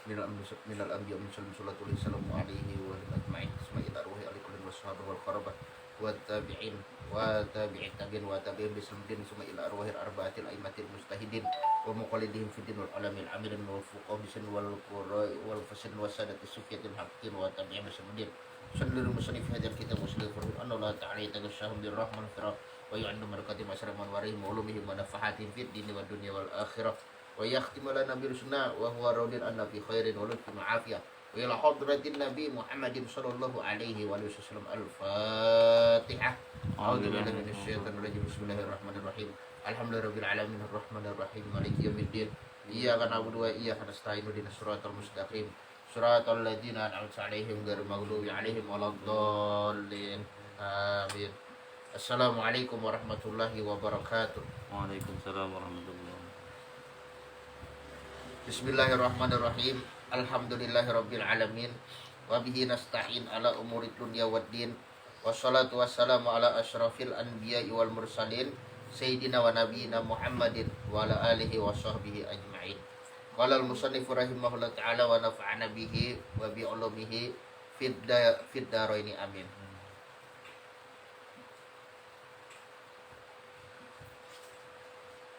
minal anbiya min sallallahu alaihi wasallam alaihi wa ajma'in isma'il arwahi alaikum wassahabu wal qarabah wa tabi'in wa tabi'in tabi'in wa tabi'in bismidin isma'il arwahi arba'atil aimatil mustahidin wa muqallidihim fid din wal alamil amilin wal fuqaha bisin wal qura'i wal fasin wa sadati sufiyatil haqqin wa tabi'in bismidin sallallahu musannif hadal kitab muslim anna Allah ta'ala yataghashahum birrahman firah wa yu'annu barakati masyaraman warihim wa ulumihim wa nafahatihim fid dini wa dunya wal akhirah wa yakhtimu lana bi rusna wa huwa radin anna fi khairin wa lutfin wa afiyah wa ila hadratin nabi Muhammadin sallallahu alaihi wa sallam al-fatihah. A'udzu billahi minasyaitonir rajim. Bismillahirrahmanirrahim. Alhamdulillahirabbil alamin arrahmanir rahim maliki yaumiddin. Iyyaka na'budu wa iyyaka nasta'in ihdinas siratal mustaqim siratal ladzina an'amta 'alaihim ghairil maghdubi 'alaihim waladdallin. Amin. Assalamualaikum warahmatullahi wabarakatuh. Waalaikumsalam warahmatullahi. Bismillahirrahmanirrahim. Alhamdulillahirabbil alamin. Wa bihi nasta'in ala umuri dunya waddin. Wassalatu wassalamu ala asyrafil anbiya'i wal mursalin sayyidina wa nabiyina Muhammadin wa ala alihi wa sahbihi ajma'in. Qala al-musannif rahimahullah ta'ala wa nafa'ana bihi wa bi ulumihi fid daraini amin.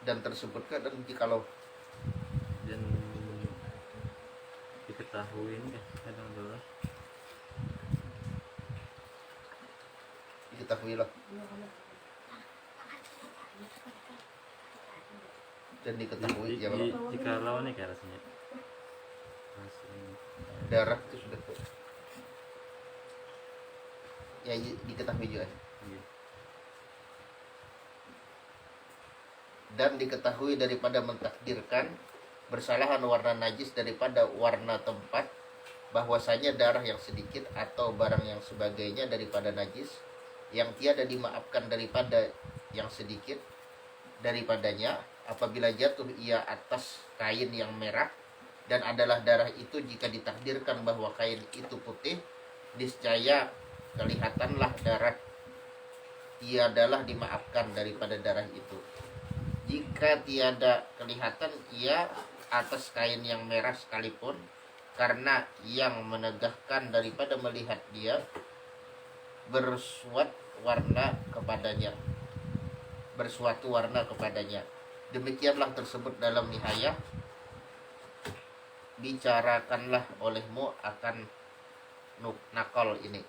Dan tersebutkan dan jikalau Dan diketahui ini kadang adalah diketahuilah dan diketahui ya kalau jikalau nih kayak rasanya darah itu sudah ya diketahui juga Iya. dan diketahui daripada mentakdirkan bersalahan warna najis daripada warna tempat, bahwasanya darah yang sedikit atau barang yang sebagainya daripada najis yang tiada dimaafkan daripada yang sedikit daripadanya apabila jatuh ia atas kain yang merah, dan adalah darah itu jika ditakdirkan bahwa kain itu putih, niscaya kelihatanlah darah tiadalah dimaafkan daripada darah itu. Jika tiada kelihatan ia atas kain yang merah sekalipun, karena yang menegahkan daripada melihat dia bersuatu warna kepadanya. Demikianlah tersebut dalam nihayah bicarakanlah olehmu akan nakal ini.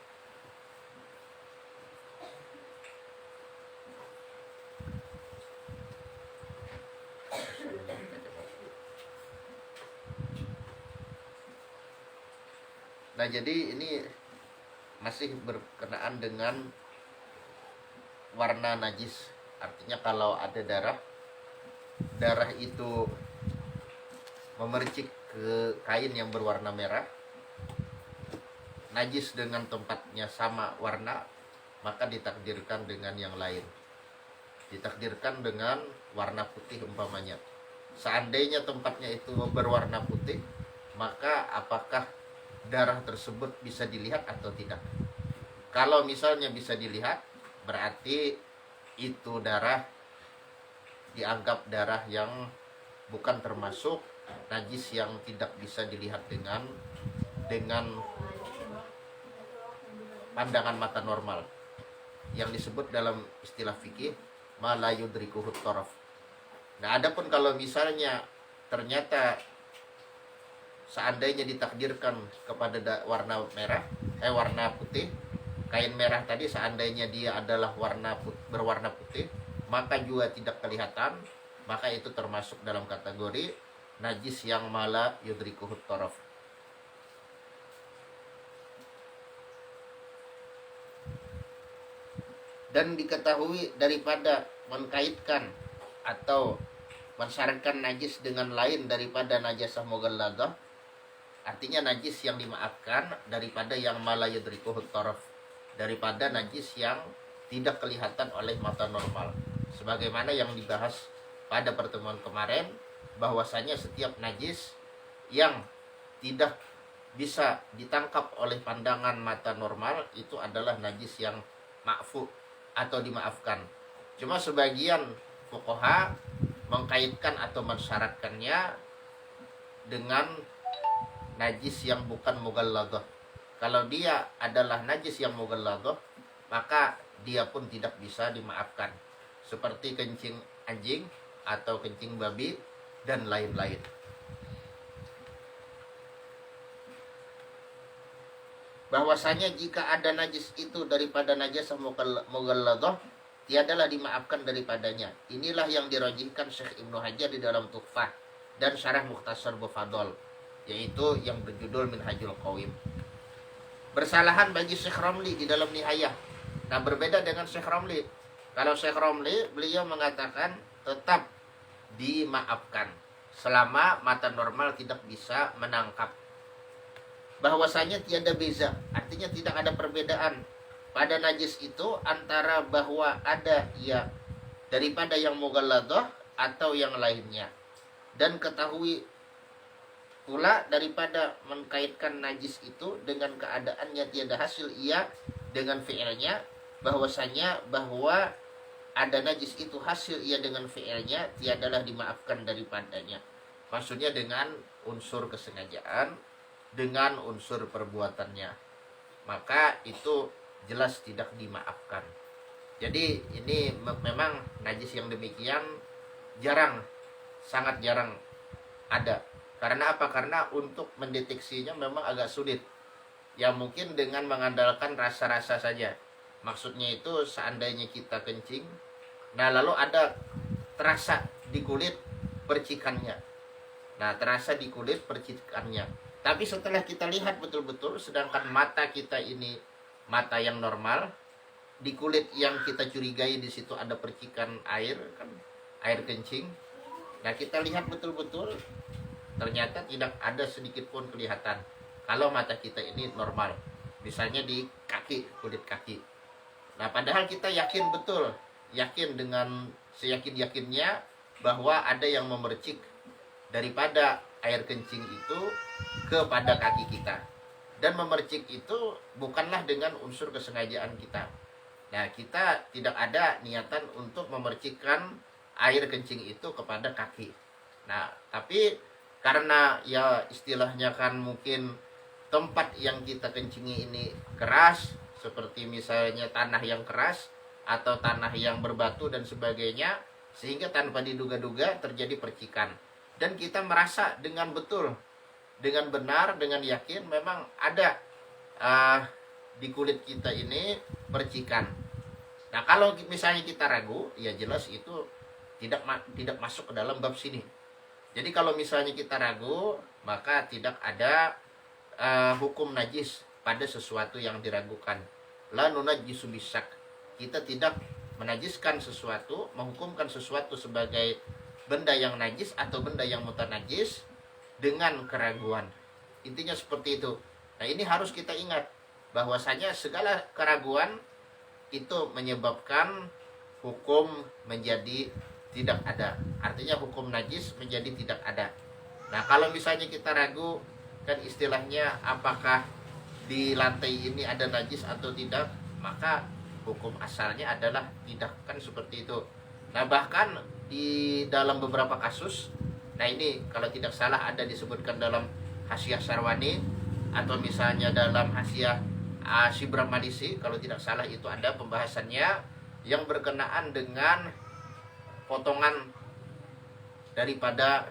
Nah, jadi ini masih berkenaan dengan warna najis. Artinya kalau ada darah itu memercik ke kain yang berwarna merah, najis dengan tempatnya sama warna, maka ditakdirkan dengan yang lain. Ditakdirkan dengan warna putih umpamanya. Seandainya tempatnya itu berwarna putih, maka apakah darah tersebut bisa dilihat atau tidak? Kalau misalnya bisa dilihat, berarti itu darah dianggap darah yang bukan termasuk najis yang tidak bisa dilihat dengan pandangan mata normal, yang disebut dalam istilah fikih ma la yudrikuhu taraf. Nah, adapun kalau misalnya ternyata seandainya ditakdirkan kepada warna putih, kain merah tadi seandainya dia adalah berwarna putih, maka juga tidak kelihatan, maka itu termasuk dalam kategori najis yang mala yudrikuhu taraf. Dan diketahui daripada mengkaitkan atau mensyaratkan najis dengan lain daripada najasah mughalladah, artinya najis yang dimaafkan daripada yang mala yudrikuhu taraf, daripada najis yang tidak kelihatan oleh mata normal. Sebagaimana yang dibahas pada pertemuan kemarin, bahwasanya setiap najis yang tidak bisa ditangkap oleh pandangan mata normal itu adalah najis yang ma'fu atau dimaafkan. Cuma sebagian fuqaha mengkaitkan atau mensyaratkannya dengan najis yang bukan mughalladah. Kalau dia adalah najis yang mughalladah, maka dia pun tidak bisa dimaafkan. Seperti kencing anjing atau kencing babi dan lain-lain. Bahwasanya jika ada najis itu daripada najasa mughalladah, tiadalah dimaafkan daripadanya. Inilah yang dirajihkan Syekh Ibnu Hajar di dalam Tuhfah dan Syarah Mukhtasar Bufadol, yaitu yang berjudul Minhajul Qawim. Bersalahan bagi Syekh Ramli di dalam Nihayah. Nah, berbeda dengan Syekh Ramli. Kalau Syekh Ramli, beliau mengatakan tetap dimaafkan selama mata normal tidak bisa menangkap. Bahwasanya tiada beza, artinya tidak ada perbedaan pada najis itu antara bahwa ada ya daripada yang mughalladah atau yang lainnya. Dan ketahui pula daripada mengkaitkan najis itu dengan keadaannya tiada hasil ia dengan fi'ilnya, bahwasanya bahwa ada najis itu hasil ia dengan fi'ilnya, tiadalah dimaafkan daripadanya. Maksudnya dengan unsur kesengajaan, dengan unsur perbuatannya, maka itu jelas tidak dimaafkan. Jadi ini memang najis yang demikian jarang, sangat jarang ada. Karena apa? Karena untuk mendeteksinya memang agak sulit. Ya mungkin dengan mengandalkan rasa-rasa saja. Maksudnya itu seandainya kita kencing, nah lalu ada terasa di kulit percikannya. Nah terasa di kulit percikannya. Tapi setelah kita lihat betul-betul, sedangkan mata kita ini mata yang normal, di kulit yang kita curigai di situ ada percikan air, kan air kencing. Nah kita lihat betul-betul, ternyata tidak ada sedikit pun kelihatan kalau mata kita ini normal. Misalnya di kaki, kulit kaki. Nah padahal kita yakin betul, yakin dengan seyakin-yakinnya bahwa ada yang memercik daripada air kencing itu kepada kaki kita. Dan memercik itu bukanlah dengan unsur kesengajaan kita. Nah kita tidak ada niatan untuk memercikkan air kencing itu kepada kaki. Nah tapi karena ya istilahnya kan mungkin tempat yang kita kencingi ini keras, seperti misalnya tanah yang keras atau tanah yang berbatu dan sebagainya, sehingga tanpa diduga-duga terjadi percikan. Dan kita merasa dengan betul, dengan benar, dengan yakin memang ada di kulit kita ini percikan. Nah kalau misalnya kita ragu, ya jelas itu tidak masuk ke dalam bab sini. Jadi kalau misalnya kita ragu, maka tidak ada hukum najis pada sesuatu yang diragukan. La nunajjisu bisyak. Kita tidak menajiskan sesuatu, menghukumkan sesuatu sebagai benda yang najis atau benda yang mutanajis dengan keraguan. Intinya seperti itu. Nah ini harus kita ingat bahwasanya segala keraguan itu menyebabkan hukum menjadi tidak ada. Artinya hukum najis menjadi tidak ada. Nah kalau misalnya kita ragu, kan istilahnya apakah di lantai ini ada najis atau tidak, maka hukum asalnya adalah tidak, kan seperti itu. Nah bahkan di dalam beberapa kasus, nah ini kalau tidak salah ada disebutkan dalam Hasyiah Sarwani atau misalnya dalam Hasyiah Shibram Malisi, kalau tidak salah itu ada pembahasannya yang berkenaan dengan potongan daripada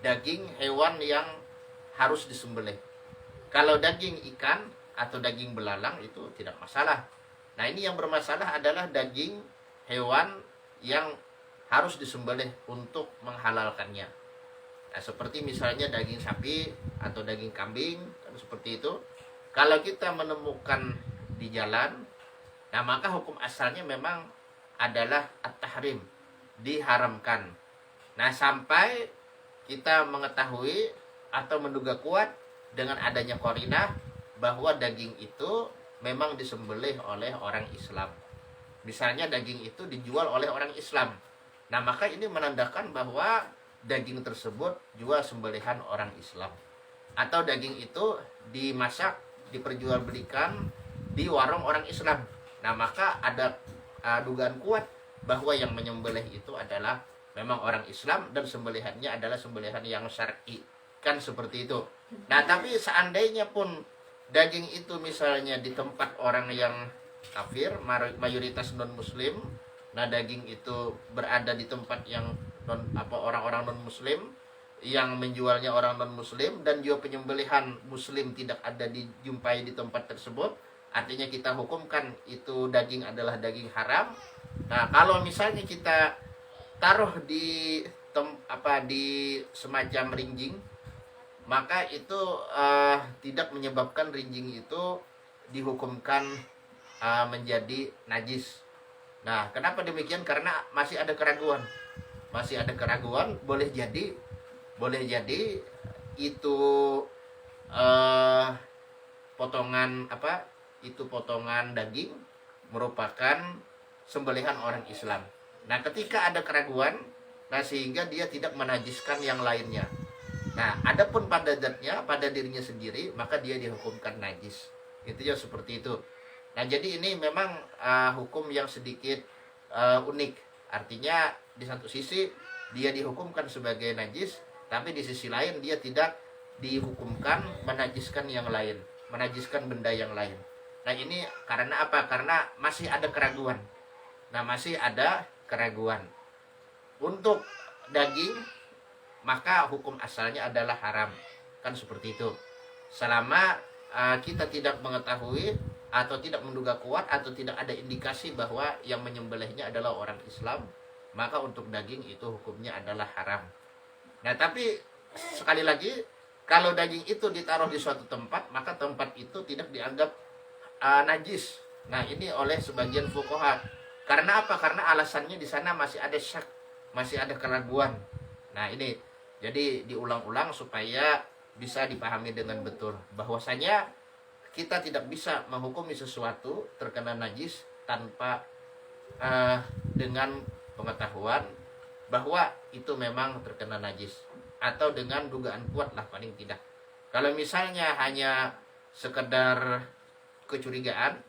daging hewan yang harus disembelih. Kalau daging ikan atau daging belalang itu tidak masalah. Nah ini yang bermasalah adalah daging hewan yang harus disembelih untuk menghalalkannya. Nah seperti misalnya daging sapi atau daging kambing, kan seperti itu. Kalau kita menemukan di jalan, nah maka hukum asalnya memang adalah at-tahrim, diharamkan. Nah sampai kita mengetahui atau menduga kuat dengan adanya qarinah bahwa daging itu memang disembelih oleh orang Islam. Misalnya daging itu dijual oleh orang Islam. Nah maka ini menandakan bahwa daging tersebut jual sembelihan orang Islam. Atau daging itu dimasak, diperjualbelikan di warung orang Islam. Nah maka ada dugaan kuat bahwa yang menyembelih itu adalah memang orang Islam dan sembelihannya adalah sembelihan yang syar'i, kan seperti itu. Nah tapi seandainya pun daging itu misalnya di tempat orang yang kafir, mayoritas non muslim, nah daging itu berada di tempat yang orang-orang non muslim, yang menjualnya orang non muslim, dan juga penyembelihan muslim tidak ada dijumpai di tempat tersebut, artinya kita hukumkan itu daging adalah daging haram. Nah kalau misalnya kita taruh di di semacam rinjing, maka itu tidak menyebabkan rinjing itu dihukumkan menjadi najis. Nah kenapa demikian? Karena masih ada keraguan, boleh jadi itu potongan potongan daging merupakan sembelihan orang Islam. Nah ketika ada keraguan, nah sehingga dia tidak menajiskan yang lainnya. Nah adapun pada zatnya, pada dirinya sendiri, maka dia dihukumkan najis. Itu ya seperti itu. Nah jadi ini memang hukum yang sedikit unik. Artinya di satu sisi dia dihukumkan sebagai najis, tapi di sisi lain dia tidak dihukumkan menajiskan yang lain, menajiskan benda yang lain. Nah ini karena apa? Karena masih ada keraguan. Untuk daging, maka hukum asalnya adalah haram, kan seperti itu. Selama kita tidak mengetahui atau tidak menduga kuat atau tidak ada indikasi bahwa yang menyembelihnya adalah orang Islam, maka untuk daging itu hukumnya adalah haram. Nah tapi sekali lagi, kalau daging itu ditaruh di suatu tempat, maka tempat itu tidak dianggap najis. Nah ini oleh sebagian fuqaha. Karena apa? Karena alasannya di sana masih ada syak, masih ada keraguan. Nah ini jadi diulang-ulang supaya bisa dipahami dengan betul bahwasanya kita tidak bisa menghukumi sesuatu terkena najis tanpa dengan pengetahuan bahwa itu memang terkena najis, atau dengan dugaan kuat lah paling tidak. Kalau misalnya hanya sekedar kecurigaan,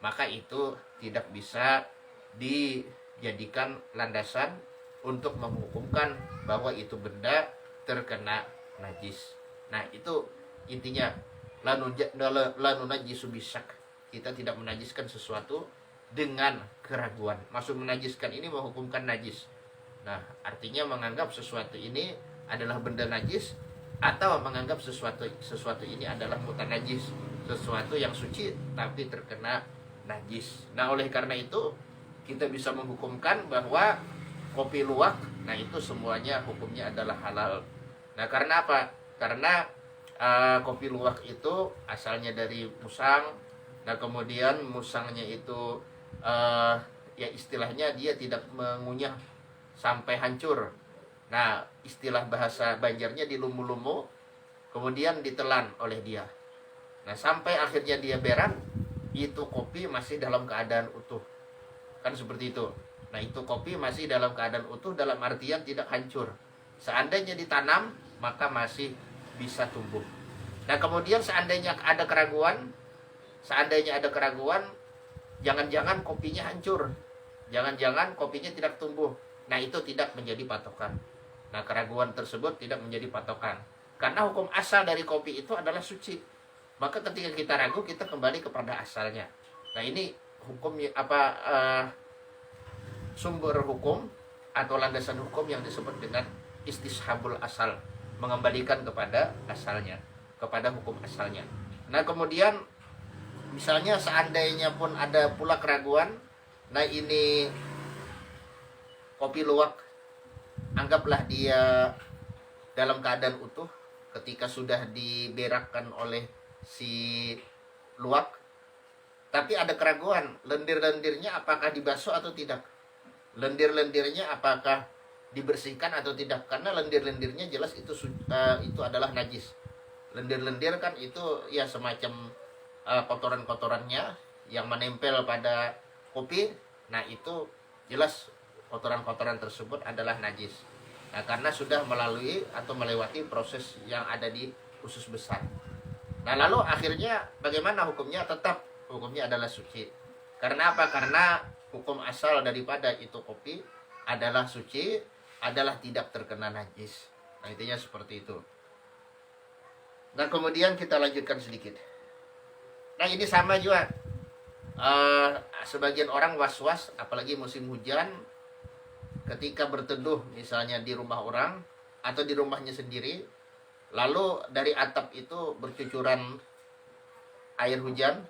maka itu tidak bisa dijadikan landasan untuk menghukumkan bahwa itu benda terkena najis. Nah itu intinya, la nunajjisu bisyak. Kita tidak menajiskan sesuatu dengan keraguan. Maksud menajiskan ini menghukumkan najis. Nah artinya menganggap sesuatu ini adalah benda najis, atau menganggap sesuatu ini adalah mutanajis, sesuatu yang suci tapi terkena najis. Nah oleh karena itu kita bisa menghukumkan bahwa kopi luwak, nah itu semuanya hukumnya adalah halal. Nah karena apa? Karena kopi luwak itu asalnya dari musang. Nah kemudian musangnya itu ya istilahnya dia tidak mengunyah sampai hancur. Nah istilah bahasa Banjarnya dilumu-lumu, kemudian ditelan oleh dia. Nah sampai akhirnya dia berak, itu kopi masih dalam keadaan utuh, kan seperti itu. Nah itu kopi masih dalam keadaan utuh, dalam artian tidak hancur. Seandainya ditanam, maka masih bisa tumbuh. Nah kemudian seandainya ada keraguan, jangan-jangan kopinya hancur, jangan-jangan kopinya tidak tumbuh. Nah itu tidak menjadi patokan. Nah keraguan tersebut tidak menjadi patokan, karena hukum asal dari kopi itu adalah suci. Maka ketika kita ragu, kita kembali kepada asalnya. Nah ini hukum sumber hukum atau landasan hukum yang disebut dengan istishabul asal, mengembalikan kepada asalnya, kepada hukum asalnya. Nah kemudian misalnya seandainya pun ada pula keraguan, nah ini kopi luwak, anggaplah dia dalam keadaan utuh ketika sudah diberakkan oleh si luwak, tapi ada keraguan, lendir-lendirnya apakah dibasuh atau tidak, lendir-lendirnya apakah dibersihkan atau tidak, karena lendir-lendirnya jelas itu adalah najis. Lendir-lendir kan itu ya semacam kotoran-kotorannya yang menempel pada kopi. Nah itu jelas kotoran-kotoran tersebut adalah najis. Nah karena sudah melalui atau melewati proses yang ada di usus besar. Nah lalu akhirnya bagaimana hukumnya? Tetap hukumnya adalah suci. Karena apa? Karena hukum asal daripada itu kopi adalah suci. adalah tidak terkena najis. Nah, intinya seperti itu. Nah, kemudian kita lanjutkan sedikit. Nah, ini sama juga. Sebagian orang was-was, apalagi musim hujan, ketika berteduh misalnya di rumah orang atau di rumahnya sendiri, lalu dari atap itu bercucuran air hujan.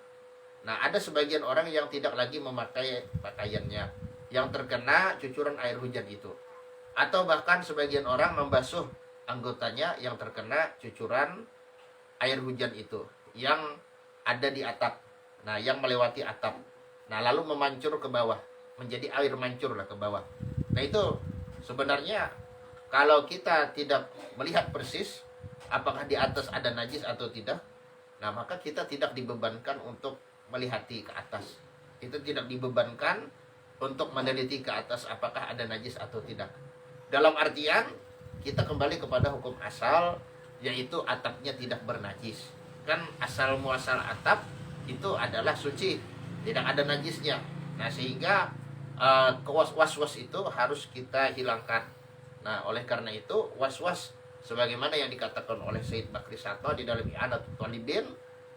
Nah, ada sebagian orang yang tidak lagi memakai pakaiannya yang terkena cucuran air hujan itu. Atau bahkan sebagian orang membasuh anggotanya yang terkena cucuran air hujan itu yang ada di atap. Nah, yang melewati atap. Nah, lalu memancur ke bawah, menjadi air mancur lah ke bawah. Nah, itu sebenarnya kalau kita tidak melihat persis apakah di atas ada najis atau tidak, nah maka kita tidak dibebankan untuk melihati ke atas. Itu tidak dibebankan untuk meneliti ke atas apakah ada najis atau tidak. Dalam artian kita kembali kepada hukum asal, yaitu atapnya tidak bernajis. Kan asal muasal atap itu adalah suci, tidak ada najisnya. Nah, sehingga was-was itu harus kita hilangkan. Nah, oleh karena itu was-was sebagaimana yang dikatakan oleh Syed Bakri Sato di dalam I'anatul Talibin,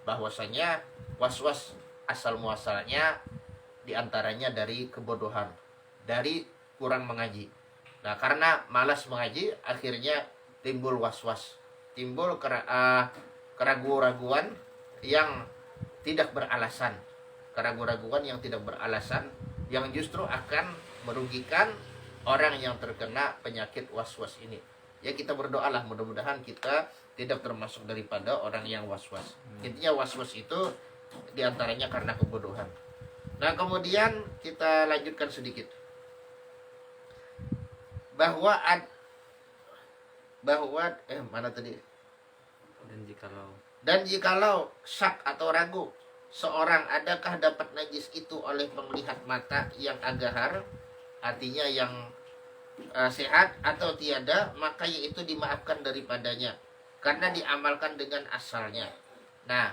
bahwasanya was-was asal muasalnya diantaranya dari kebodohan, dari kurang mengaji. Nah, karena malas mengaji, akhirnya timbul was-was, timbul keraguan-raguan yang tidak beralasan, keraguan-raguan yang tidak beralasan, yang justru akan merugikan orang yang terkena penyakit was-was ini. Ya, kita berdoalah mudah-mudahan kita tidak termasuk daripada orang yang was-was. Intinya was-was itu diantaranya karena kebodohan. Nah, kemudian kita lanjutkan sedikit. Bahwa mana tadi? Dan jikalau syak atau ragu seorang adakah dapat najis itu oleh penglihat mata yang agahar, artinya yang sehat, atau tiada, maka yaitu dimaafkan daripadanya karena diamalkan dengan asalnya. Nah,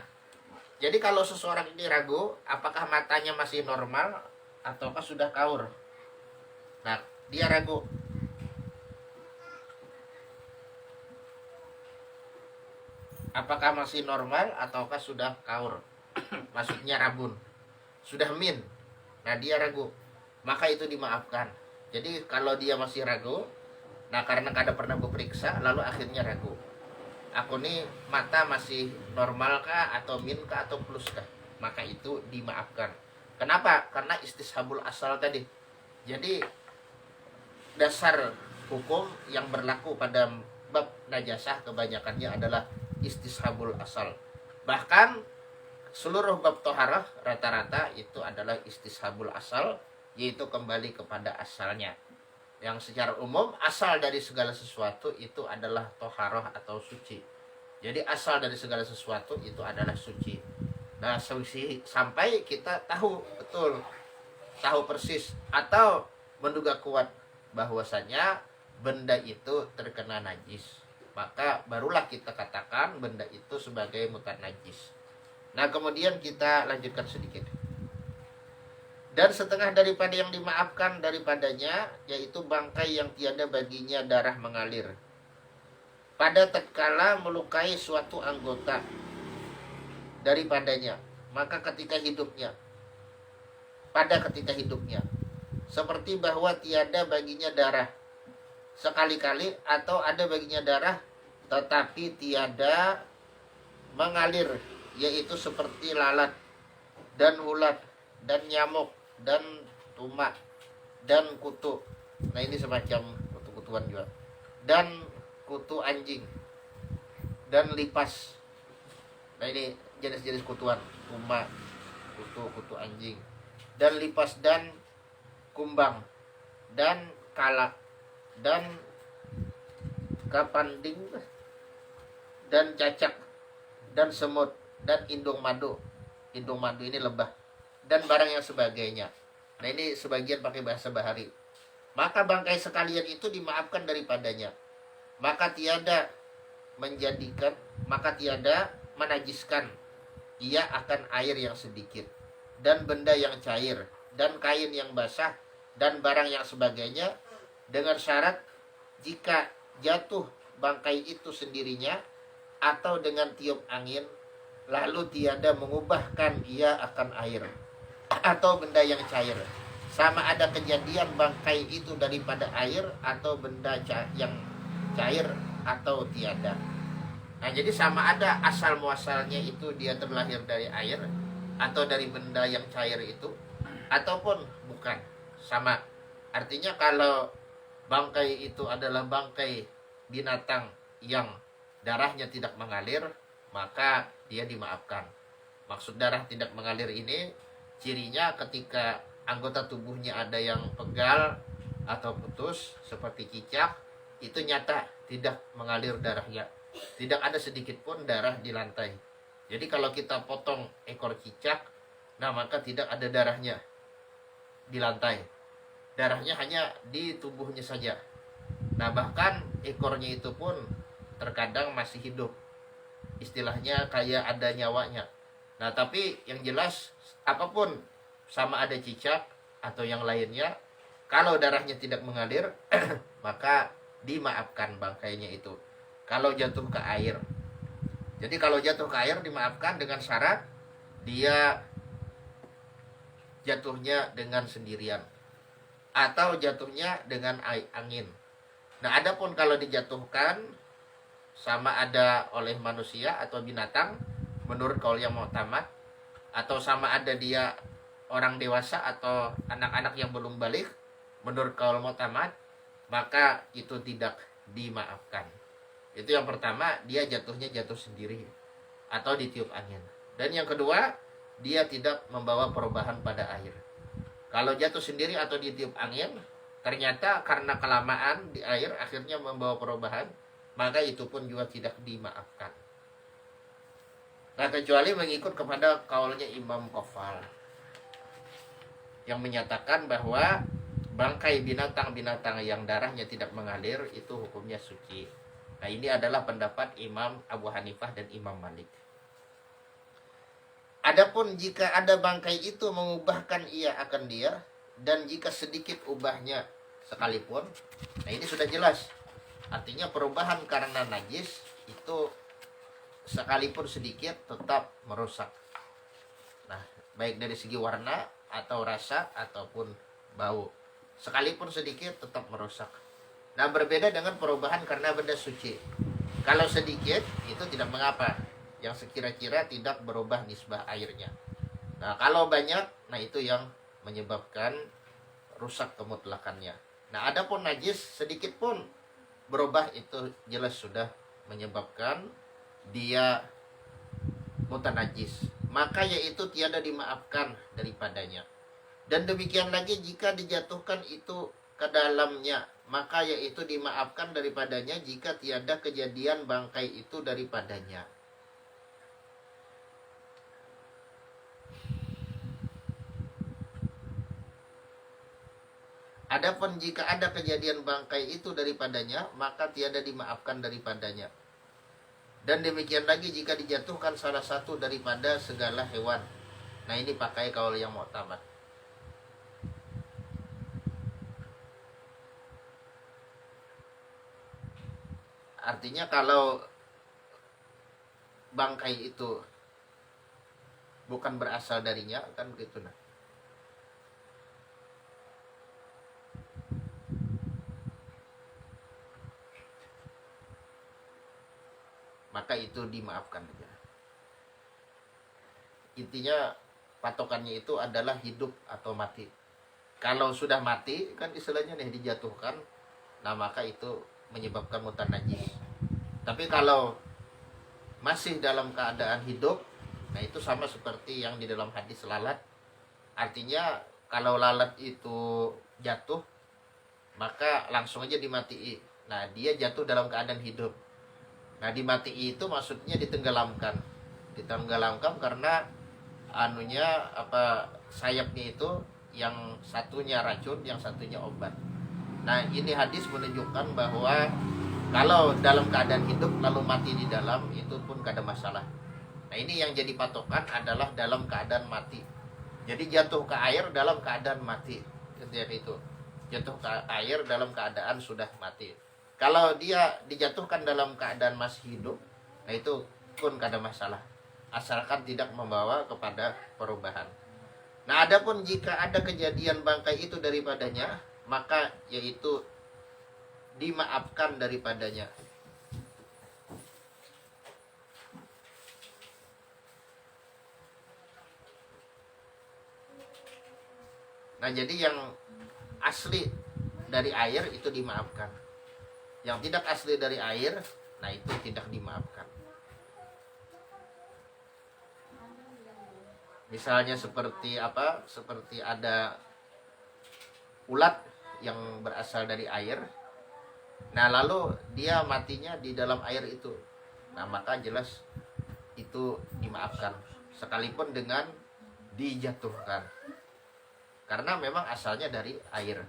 jadi kalau seseorang ini ragu apakah matanya masih normal ataukah sudah kaur. Nah, dia ragu. Apakah masih normal ataukah sudah kaur? Maksudnya rabun. Sudah min. Nah, dia ragu. Maka itu dimaafkan. Jadi kalau dia masih ragu, nah karena kada pernah berperiksa, lalu akhirnya ragu. Aku nih mata masih normal kah atau min kah atau plus kah? Maka itu dimaafkan. Kenapa? Karena istishabul asal tadi. Jadi dasar hukum yang berlaku pada bab najasah kebanyakannya adalah istishabul asal. Bahkan seluruh bab toharah rata-rata itu adalah istishabul asal, yaitu kembali kepada asalnya. Yang secara umum asal dari segala sesuatu itu adalah toharah atau suci. Jadi asal dari segala sesuatu itu adalah suci. Nah, sampai kita tahu betul, tahu persis atau menduga kuat bahwasanya benda itu terkena najis, maka barulah kita katakan benda itu sebagai mutan najis. Nah, kemudian kita lanjutkan sedikit. Dan setengah daripada yang dimaafkan daripadanya, yaitu bangkai yang tiada baginya darah mengalir, pada tatkala melukai suatu anggota daripadanya, maka ketika hidupnya, pada ketika hidupnya, seperti bahwa tiada baginya darah sekali-kali, atau ada baginya darah tetapi tiada mengalir, yaitu seperti lalat dan ulat dan nyamuk dan tumak dan kutu. Nah, ini semacam kutu-kutuan juga. Dan kutu anjing dan lipas. Nah, ini jenis-jenis kutuan, tumak, kutu anjing dan lipas dan kumbang dan kalak dan kapanding dan cacak dan semut dan indung madu. Indung madu ini lebah dan barang yang sebagainya. Nah, ini sebagian pakai bahasa bahari. Maka bangkai sekalian itu dimaafkan daripadanya. Maka tiada menajiskan ia akan air yang sedikit dan benda yang cair dan kain yang basah dan barang yang sebagainya, dengan syarat jika jatuh bangkai itu sendirinya atau dengan tiup angin, lalu tiada mengubahkan ia akan air atau benda yang cair. Sama ada kejadian bangkai itu daripada air atau benda yang cair atau tiada. Nah, jadi sama ada asal muasalnya itu dia terlahir dari air atau dari benda yang cair itu, ataupun bukan. Sama. Artinya kalau bangkai itu adalah bangkai binatang yang darahnya tidak mengalir, maka dia dimaafkan. Maksud darah tidak mengalir ini cirinya ketika anggota tubuhnya ada yang pegal atau putus seperti cicak, itu nyata tidak mengalir darahnya. Tidak ada sedikit pun darah di lantai. Jadi kalau kita potong ekor cicak, nah maka tidak ada darahnya di lantai. Darahnya hanya di tubuhnya saja. Nah bahkan ekornya itu pun terkadang masih hidup. Istilahnya kayak ada nyawanya. Nah tapi yang jelas apapun, sama ada cicak atau yang lainnya, kalau darahnya tidak mengalir maka dimaafkan bangkainya itu. Kalau jatuh ke air, jadi kalau jatuh ke air dimaafkan dengan syarat dia jatuhnya dengan sendirian atau jatuhnya dengan angin. Nah adapun kalau dijatuhkan sama ada oleh manusia atau binatang, menurut kaul yang mu'tamad, atau sama ada dia orang dewasa atau anak-anak yang belum balik, menurut kaul mu'tamad, maka itu tidak dimaafkan. Itu yang pertama, dia jatuhnya jatuh sendiri atau ditiup angin. Dan yang kedua, dia tidak membawa perubahan pada air. Kalau jatuh sendiri atau ditiup angin, ternyata karena kelamaan di air akhirnya membawa perubahan, maka itu pun juga tidak dimaafkan. Nah, kecuali mengikut kepada kaulnya Imam Qafal yang menyatakan bahwa bangkai binatang-binatang yang darahnya tidak mengalir itu hukumnya suci. Nah, ini adalah pendapat Imam Abu Hanifah dan Imam Malik. Adapun jika ada bangkai itu mengubahkan ia akan dia, dan jika sedikit ubahnya sekalipun, nah ini sudah jelas. Artinya perubahan karena najis itu sekalipun sedikit tetap merusak. Nah, baik dari segi warna atau rasa ataupun bau, sekalipun sedikit tetap merusak. Nah, berbeda dengan perubahan karena benda suci. Kalau sedikit itu tidak mengapa, yang sekira-kira tidak berubah nisbah airnya. Nah, kalau banyak, nah itu yang menyebabkan rusak kemutlakannya. Nah, adapun najis sedikit pun berubah itu jelas sudah menyebabkan dia mutanajis, maka yaitu tiada dimaafkan daripadanya. Dan demikian lagi jika dijatuhkan itu ke dalamnya, maka yaitu dimaafkan daripadanya jika tiada kejadian bangkai itu daripadanya. Adapun jika ada kejadian bangkai itu daripadanya, maka tiada dimaafkan daripadanya. Dan demikian lagi jika dijatuhkan salah satu daripada segala hewan. Nah, ini pakai kaul yang mu'tamad. Artinya kalau bangkai itu bukan berasal darinya, kan begitu nah. Maka itu dimaafkan saja. Intinya patokannya itu adalah hidup atau mati. Kalau sudah mati kan istilahnya nih dijatuhkan, nah maka itu menyebabkan mutanajis. Tapi kalau masih dalam keadaan hidup, nah itu sama seperti yang di dalam hadis lalat. Artinya kalau lalat itu jatuh, maka langsung aja dimatiin. Nah, dia jatuh dalam keadaan hidup. Nah, dimati itu maksudnya ditenggelamkan. Ditenggelamkan karena sayapnya itu yang satunya racun, yang satunya obat. Nah, ini hadis menunjukkan bahwa kalau dalam keadaan hidup lalu mati di dalam, itu pun gak ada masalah. Nah, ini yang jadi patokan adalah dalam keadaan mati. Jadi jatuh ke air dalam keadaan mati. Itu. Jatuh ke air dalam keadaan sudah mati. Kalau dia dijatuhkan dalam keadaan masih hidup, nah itu pun kada masalah, asalkan tidak membawa kepada perubahan. Nah, adapun jika ada kejadian bangkai itu daripadanya, maka yaitu dimaafkan daripadanya. Nah, jadi yang asli dari air itu dimaafkan. Yang tidak asli dari air, nah itu tidak dimaafkan. Misalnya seperti apa? Seperti ada ulat yang berasal dari air. Nah, lalu dia matinya di dalam air itu. Nah, maka jelas itu dimaafkan sekalipun dengan dijatuhkan. Karena memang asalnya dari air.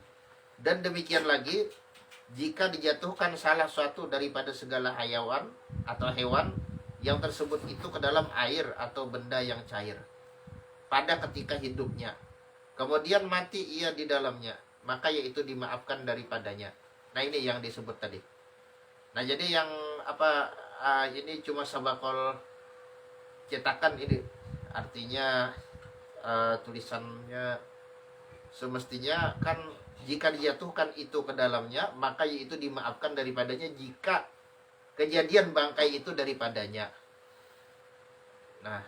Dan demikian lagi jika dijatuhkan salah suatu daripada segala hayawan atau hewan yang tersebut itu ke dalam air atau benda yang cair pada ketika hidupnya, kemudian mati ia di dalamnya, maka yaitu dimaafkan daripadanya. Nah, ini yang disebut tadi. Nah, jadi yang apa ini cuma sabakol cetakan ini, artinya tulisannya semestinya kan jika dijatuhkan itu ke dalamnya, maka yaitu dimaafkan daripadanya jika kejadian bangkai itu daripadanya. Nah,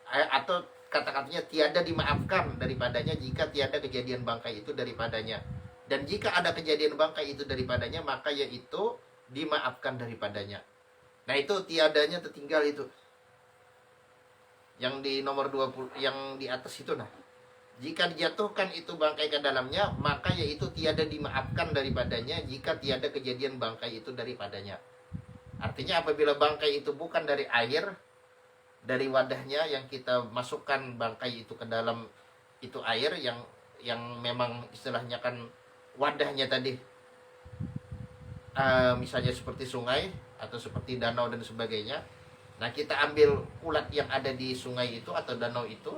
atau kata-katanya tiada dimaafkan daripadanya jika tiada kejadian bangkai itu daripadanya. Dan jika ada kejadian bangkai itu daripadanya, maka yaitu dimaafkan daripadanya. Nah, itu tiadanya tertinggal itu. Yang di nomor 20, yang di atas itu nah. Jika dijatuhkan itu bangkai ke dalamnya, maka yaitu tiada dimaafkan daripadanya jika tiada kejadian bangkai itu daripadanya. Artinya apabila bangkai itu bukan dari air, dari wadahnya yang kita masukkan bangkai itu ke dalam itu air yang memang istilahnya kan wadahnya tadi misalnya seperti sungai atau seperti danau dan sebagainya. Nah, kita ambil ulat yang ada di sungai itu atau danau itu,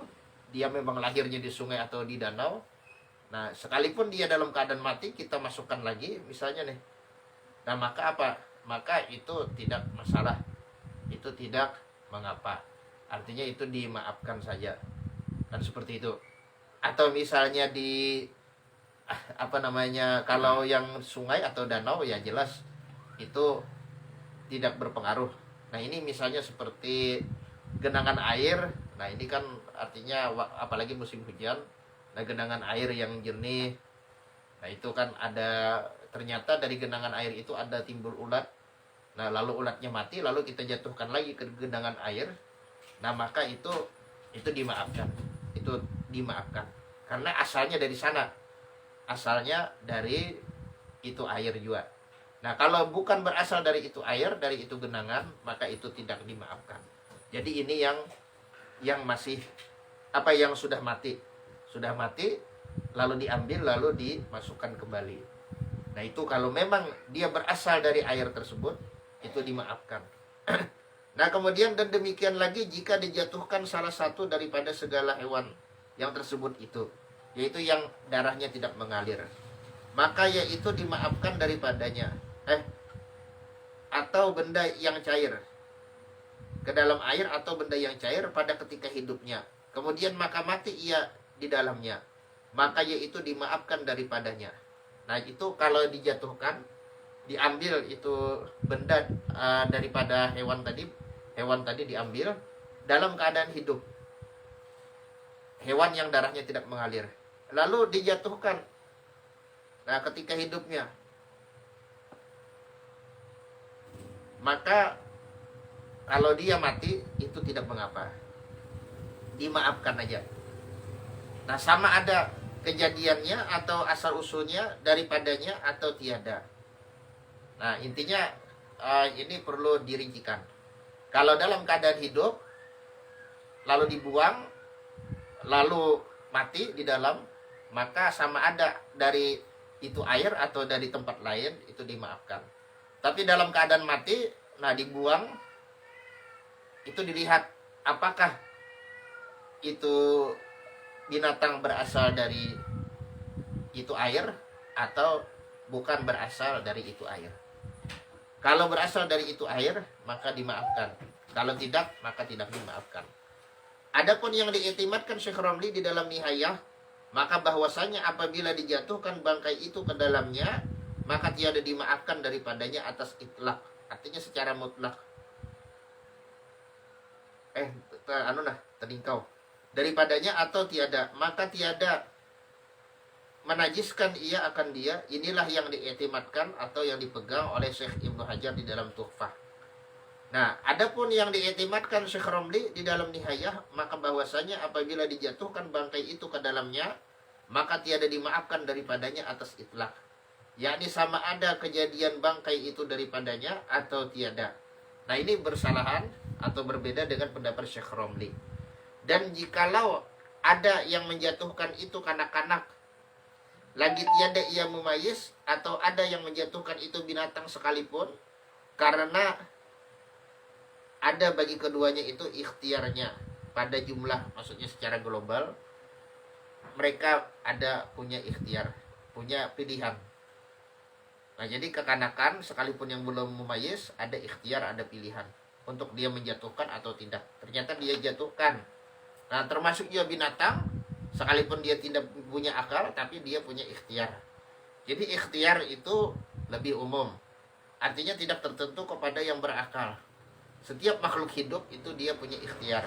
dia memang lahirnya di sungai atau di danau. Nah, sekalipun dia dalam keadaan mati, kita masukkan lagi misalnya nih. Nah, maka apa? Maka itu tidak masalah. Itu tidak mengapa. Artinya itu dimaafkan saja. Kan seperti itu. Atau misalnya di apa namanya, kalau yang sungai atau danau ya jelas itu tidak berpengaruh. Nah, ini misalnya seperti genangan air. Nah, ini kan artinya apalagi musim hujan. Nah, genangan air yang jernih. Nah, itu kan ada, ternyata dari genangan air itu ada timbul ulat. Nah, lalu ulatnya mati, lalu kita jatuhkan lagi ke genangan air. Nah, maka itu dimaafkan. Itu dimaafkan. Karena asalnya dari sana. Asalnya dari itu air juga. Nah, kalau bukan berasal dari itu air, dari itu genangan, maka itu tidak dimaafkan. Jadi ini yang masih apa, yang sudah mati lalu diambil lalu dimasukkan kembali. Nah, itu kalau memang dia berasal dari air tersebut, itu dimaafkan. Nah, kemudian dan demikian lagi jika dijatuhkan salah satu daripada segala hewan yang tersebut itu, yaitu yang darahnya tidak mengalir, maka yaitu dimaafkan daripadanya. Atau benda yang cair ke dalam air atau benda yang cair pada ketika hidupnya, kemudian maka mati ia di dalamnya, maka yaitu dimaafkan daripadanya. Nah, itu kalau dijatuhkan, diambil itu benda daripada hewan tadi diambil dalam keadaan hidup, hewan yang darahnya tidak mengalir, lalu dijatuhkan nah ketika hidupnya, maka kalau dia mati itu tidak mengapa, dimaafkan aja. Nah, sama ada kejadiannya atau asal usulnya daripadanya atau tiada. Nah, intinya ini perlu dirincikan. Kalau dalam keadaan hidup lalu dibuang lalu mati di dalam, maka sama ada dari itu air atau dari tempat lain, itu dimaafkan. Tapi dalam keadaan mati, nah dibuang, itu dilihat apakah itu binatang berasal dari itu air atau bukan berasal dari itu air. Kalau berasal dari itu air, maka dimaafkan. Kalau tidak, maka tidak dimaafkan. Adapun yang diiktimatkan Syekh Romli di dalam Nihayah, maka bahwasanya apabila dijatuhkan bangkai itu ke dalamnya, maka tiada dimaafkan daripadanya atas itlak. Artinya secara mutlak. Tadingkau. Daripadanya atau tiada, maka tiada menajiskan ia akan dia. Inilah yang diiktimatkan atau yang dipegang oleh Syekh Ibnu Hajar di dalam Tuhfah. Nah, adapun yang diiktimatkan Syekh Romli di dalam Nihayah, maka bahwasanya apabila dijatuhkan bangkai itu ke dalamnya, maka tiada dimaafkan daripadanya atas itlak. Yakni sama ada kejadian bangkai itu daripadanya atau tiada. Nah, ini bersalahan atau berbeda dengan pendapat Syekh Romli. Dan jikalau ada yang menjatuhkan itu kanak-kanak, lagi tiada ia mumayyiz, atau ada yang menjatuhkan itu binatang sekalipun, karena ada bagi keduanya itu ikhtiarnya pada jumlah, maksudnya secara global mereka ada punya ikhtiar, punya pilihan. Nah, jadi kekanakan sekalipun yang belum mumayyiz ada ikhtiar, ada pilihan untuk dia menjatuhkan atau tidak. Ternyata dia jatuhkan. Nah, termasuk juga binatang, sekalipun dia tidak punya akal, tapi dia punya ikhtiar. Jadi ikhtiar itu lebih umum. Artinya tidak tertentu kepada yang berakal. Setiap makhluk hidup itu dia punya ikhtiar,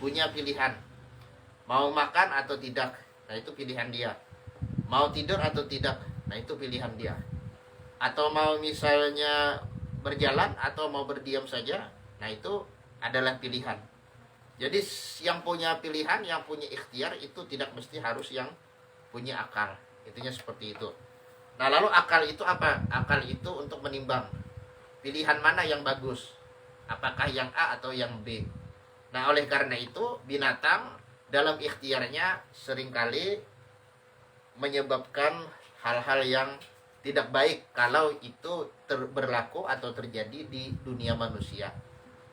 punya pilihan. Mau makan atau tidak, nah itu pilihan dia. Mau tidur atau tidak, nah itu pilihan dia. Atau mau misalnya berjalan atau mau berdiam saja, nah itu adalah pilihan. Jadi yang punya pilihan, yang punya ikhtiar itu tidak mesti harus yang punya akal. Intinya seperti itu. Nah, lalu akal itu apa? Akal itu untuk menimbang pilihan mana yang bagus. Apakah yang A atau yang B. Nah, oleh karena itu binatang dalam ikhtiarnya seringkali menyebabkan hal-hal yang tidak baik kalau itu berlaku atau terjadi di dunia manusia.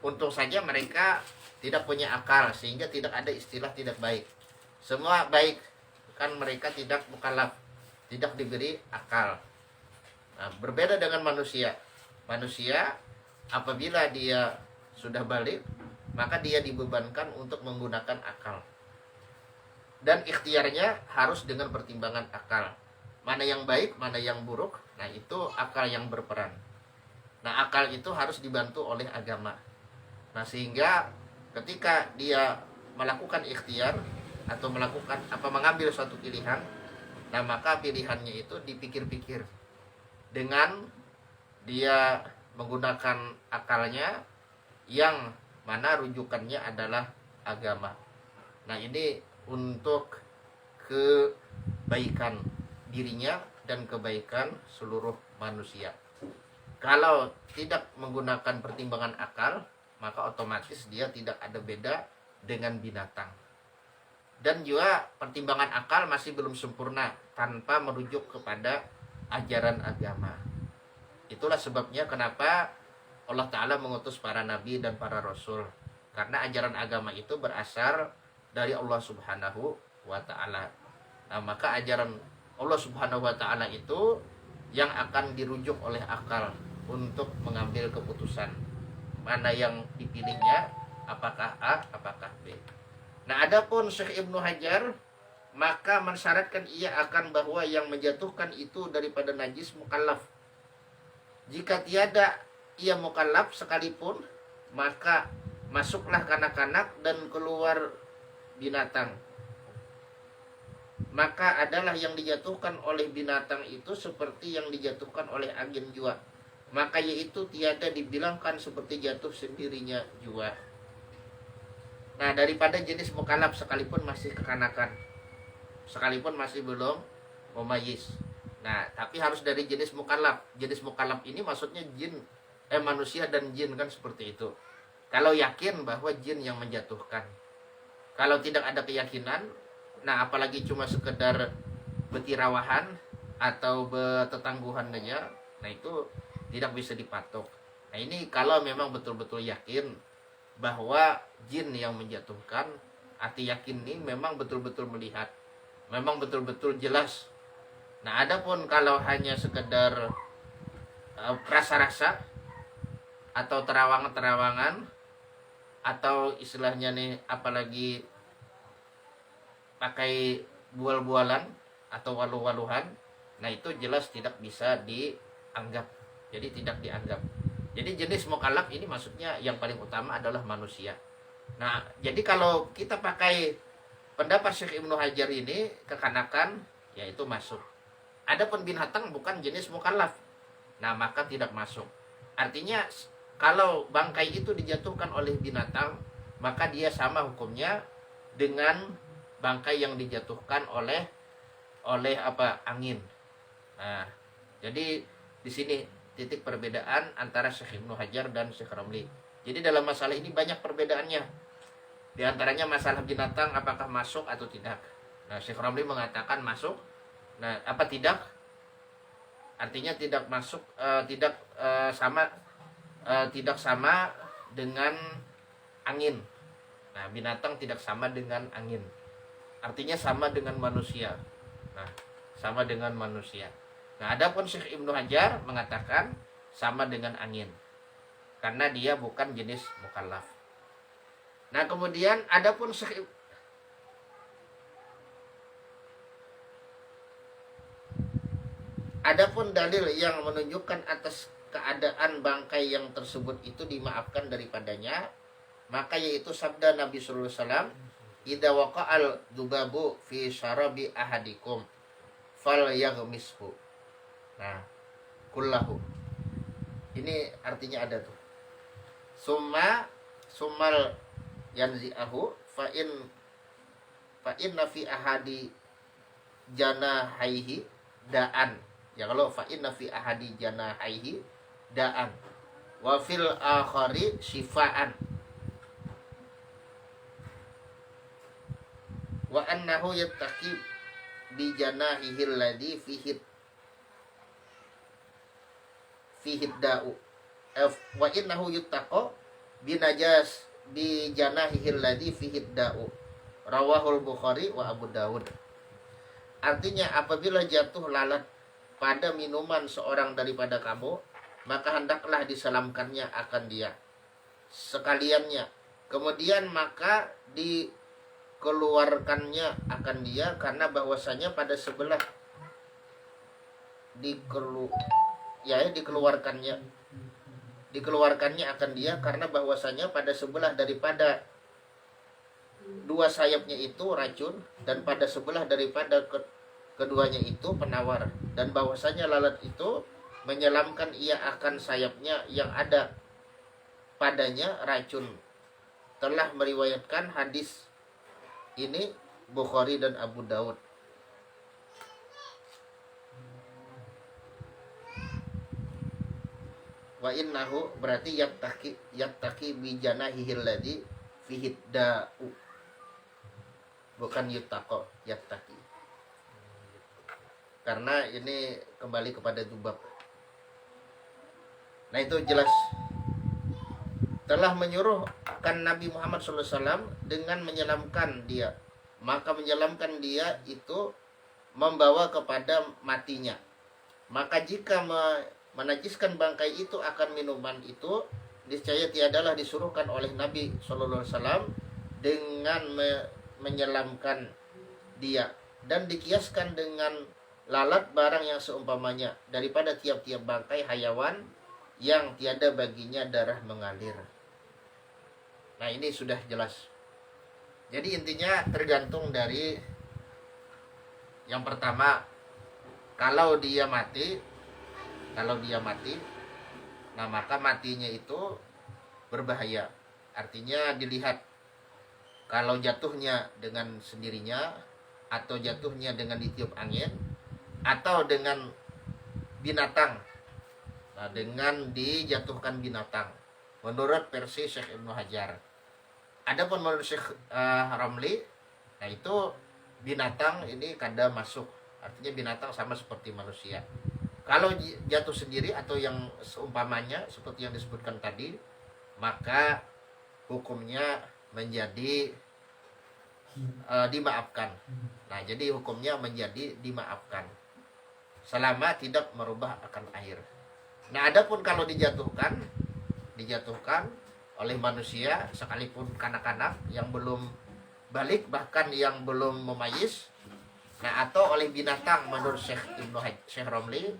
Untung saja mereka tidak punya akal sehingga tidak ada istilah tidak baik. Semua baik, kan mereka tidak mukallaf, tidak diberi akal. Nah, berbeda dengan manusia. Manusia apabila dia sudah balik, maka dia dibebankan untuk menggunakan akal. Dan ikhtiarnya harus dengan pertimbangan akal. Mana yang baik, mana yang buruk, nah itu akal yang berperan. Nah, akal itu harus dibantu oleh agama. Nah, sehingga ketika dia melakukan ikhtiar atau mengambil suatu pilihan, nah maka pilihannya itu dipikir-pikir dengan dia menggunakan akalnya yang mana rujukannya adalah agama. Nah, ini untuk kebaikan dirinya dan kebaikan seluruh manusia. Kalau tidak menggunakan pertimbangan akal, maka otomatis dia tidak ada beda dengan binatang. Dan juga pertimbangan akal masih belum sempurna tanpa merujuk kepada ajaran agama. Itulah sebabnya kenapa Allah Ta'ala mengutus para nabi dan para rasul. Karena ajaran agama itu berasal dari Allah Subhanahu wa Ta'ala. Nah, maka ajaran Allah Subhanahu wa Ta'ala itu yang akan dirujuk oleh akal untuk mengambil keputusan. Mana yang dipilihnya, apakah A, apakah B. Nah, adapun Syekh Ibnu Hajar, maka mensyaratkan ia akan bahwa yang menjatuhkan itu daripada najis mukallaf. Jika tiada ia mukallaf sekalipun, maka masuklah kanak-kanak dan keluar binatang. Maka adalah yang dijatuhkan oleh binatang itu seperti yang dijatuhkan oleh angin jua. Maka yaitu tiada dibilangkan seperti jatuh sendirinya jua. Nah, daripada jenis mukallaf sekalipun masih kekanakan, sekalipun masih belum mumayyiz. Nah, tapi harus dari jenis mukallaf. Jenis mukallaf ini maksudnya manusia dan jin, kan seperti itu. Kalau yakin bahwa jin yang menjatuhkan. Kalau tidak ada keyakinan, nah apalagi cuma sekedar betirawahan atau betetangguhan saja, nah itu tidak bisa dipatok. Nah, ini kalau memang betul-betul yakin bahwa jin yang menjatuhkan, arti yakin ini memang betul-betul melihat, memang betul-betul jelas. Nah, adapun kalau hanya sekedar rasa-rasa, atau terawangan-terawangan, atau istilahnya nih apalagi pakai bual-bualan atau waluh-waluhan, nah itu jelas tidak bisa dianggap. Jadi tidak dianggap. Jadi jenis mukallaf ini maksudnya yang paling utama adalah manusia. Nah, jadi kalau kita pakai pendapat Syekh Ibnu Hajar ini, kekanakan yaitu masuk. Adapun binatang bukan jenis mukallaf, nah maka tidak masuk. Artinya kalau bangkai itu dijatuhkan oleh binatang, maka dia sama hukumnya dengan bangkai yang dijatuhkan oleh angin. Nah, jadi di sini titik perbedaan antara Syekh Ibnu Hajar dan Syekh Ramli. Jadi dalam masalah ini banyak perbedaannya. Di antaranya masalah binatang apakah masuk atau tidak. Nah, Syekh Ramli mengatakan masuk. Nah, apa tidak? Artinya tidak masuk, tidak sama dengan angin. Nah, binatang tidak sama dengan angin. Artinya sama dengan manusia. Nah, sama dengan manusia. Nah, adapun Syekh Ibnu Hajar mengatakan sama dengan angin. Karena dia bukan jenis mukallaf. Nah, kemudian adapun dalil yang menunjukkan atas keadaan bangkai yang tersebut itu dimaafkan daripadanya, maka yaitu sabda Nabi sallallahu alaihi wasallam, "Idza waqa'al dubabu fi syarabi ahadikum falyaghmishu." Nah, kullahu. Ini artinya ada tuh. Summal yanzi'ahu fa inna fi ahadi janahaihi da'an. Ya, kalau fa inna fi ahadi janahaihi da'an wa fil akhari shifaan wa annahu yattaqi bi janahihi alladhi fihi da'u wa innahu yuttaqo binajas bi janahihi alladhi fihi da'u. Rawahul Bukhari wa Abu Dawud. Artinya apabila jatuh lalat pada minuman seorang daripada kamu, maka hendaklah disalamkannya akan dia sekaliannya. Kemudian maka dikeluarkannya akan dia, karena bahwasanya pada sebelah dikeluarkannya akan dia, karena bahwasanya pada sebelah daripada dua sayapnya itu racun, dan pada sebelah daripada keduanya itu penawar, dan bahwasanya lalat itu menyelamkan ia akan sayapnya yang ada padanya racun. Telah meriwayatkan hadis ini Bukhari dan Abu Daud. Wa innahu berarti yattaqi bi janahihi alladhi fihi da'u, bukan yuttaqo, yattaqi. Karena ini kembali kepada dubab. Nah, itu jelas telah menyuruhkan Nabi Muhammad SAW dengan menyelamkan dia. Maka menyelamkan dia itu membawa kepada matinya. Maka jika menajiskan bangkai itu akan minuman itu, niscaya tiadalah disuruhkan oleh Nabi SAW dengan menyelamkan dia. Dan dikiaskan dengan lalat barang yang seumpamanya daripada tiap-tiap bangkai hayawan yang tiada baginya darah mengalir. Nah, ini sudah jelas. Jadi intinya tergantung dari yang pertama, kalau dia mati, nah maka matinya itu berbahaya. Artinya dilihat kalau jatuhnya dengan sendirinya, atau jatuhnya dengan ditiup angin, atau dengan binatang. Nah, dengan dijatuhkan binatang menurut versi Syekh Ibnu Hajar. Adapun menurut Syekh Ramli, nah itu binatang ini kada masuk. Artinya binatang sama seperti manusia. Kalau jatuh sendiri atau yang seumpamanya seperti yang disebutkan tadi, maka hukumnya menjadi dimaafkan. Nah, jadi hukumnya menjadi dimaafkan selama tidak merubah akan air. Nah, adapun kalau dijatuhkan dijatuhkan oleh manusia sekalipun kanak-kanak yang belum balik, bahkan yang belum memayis. Nah, atau oleh binatang menurut Syekh Romli.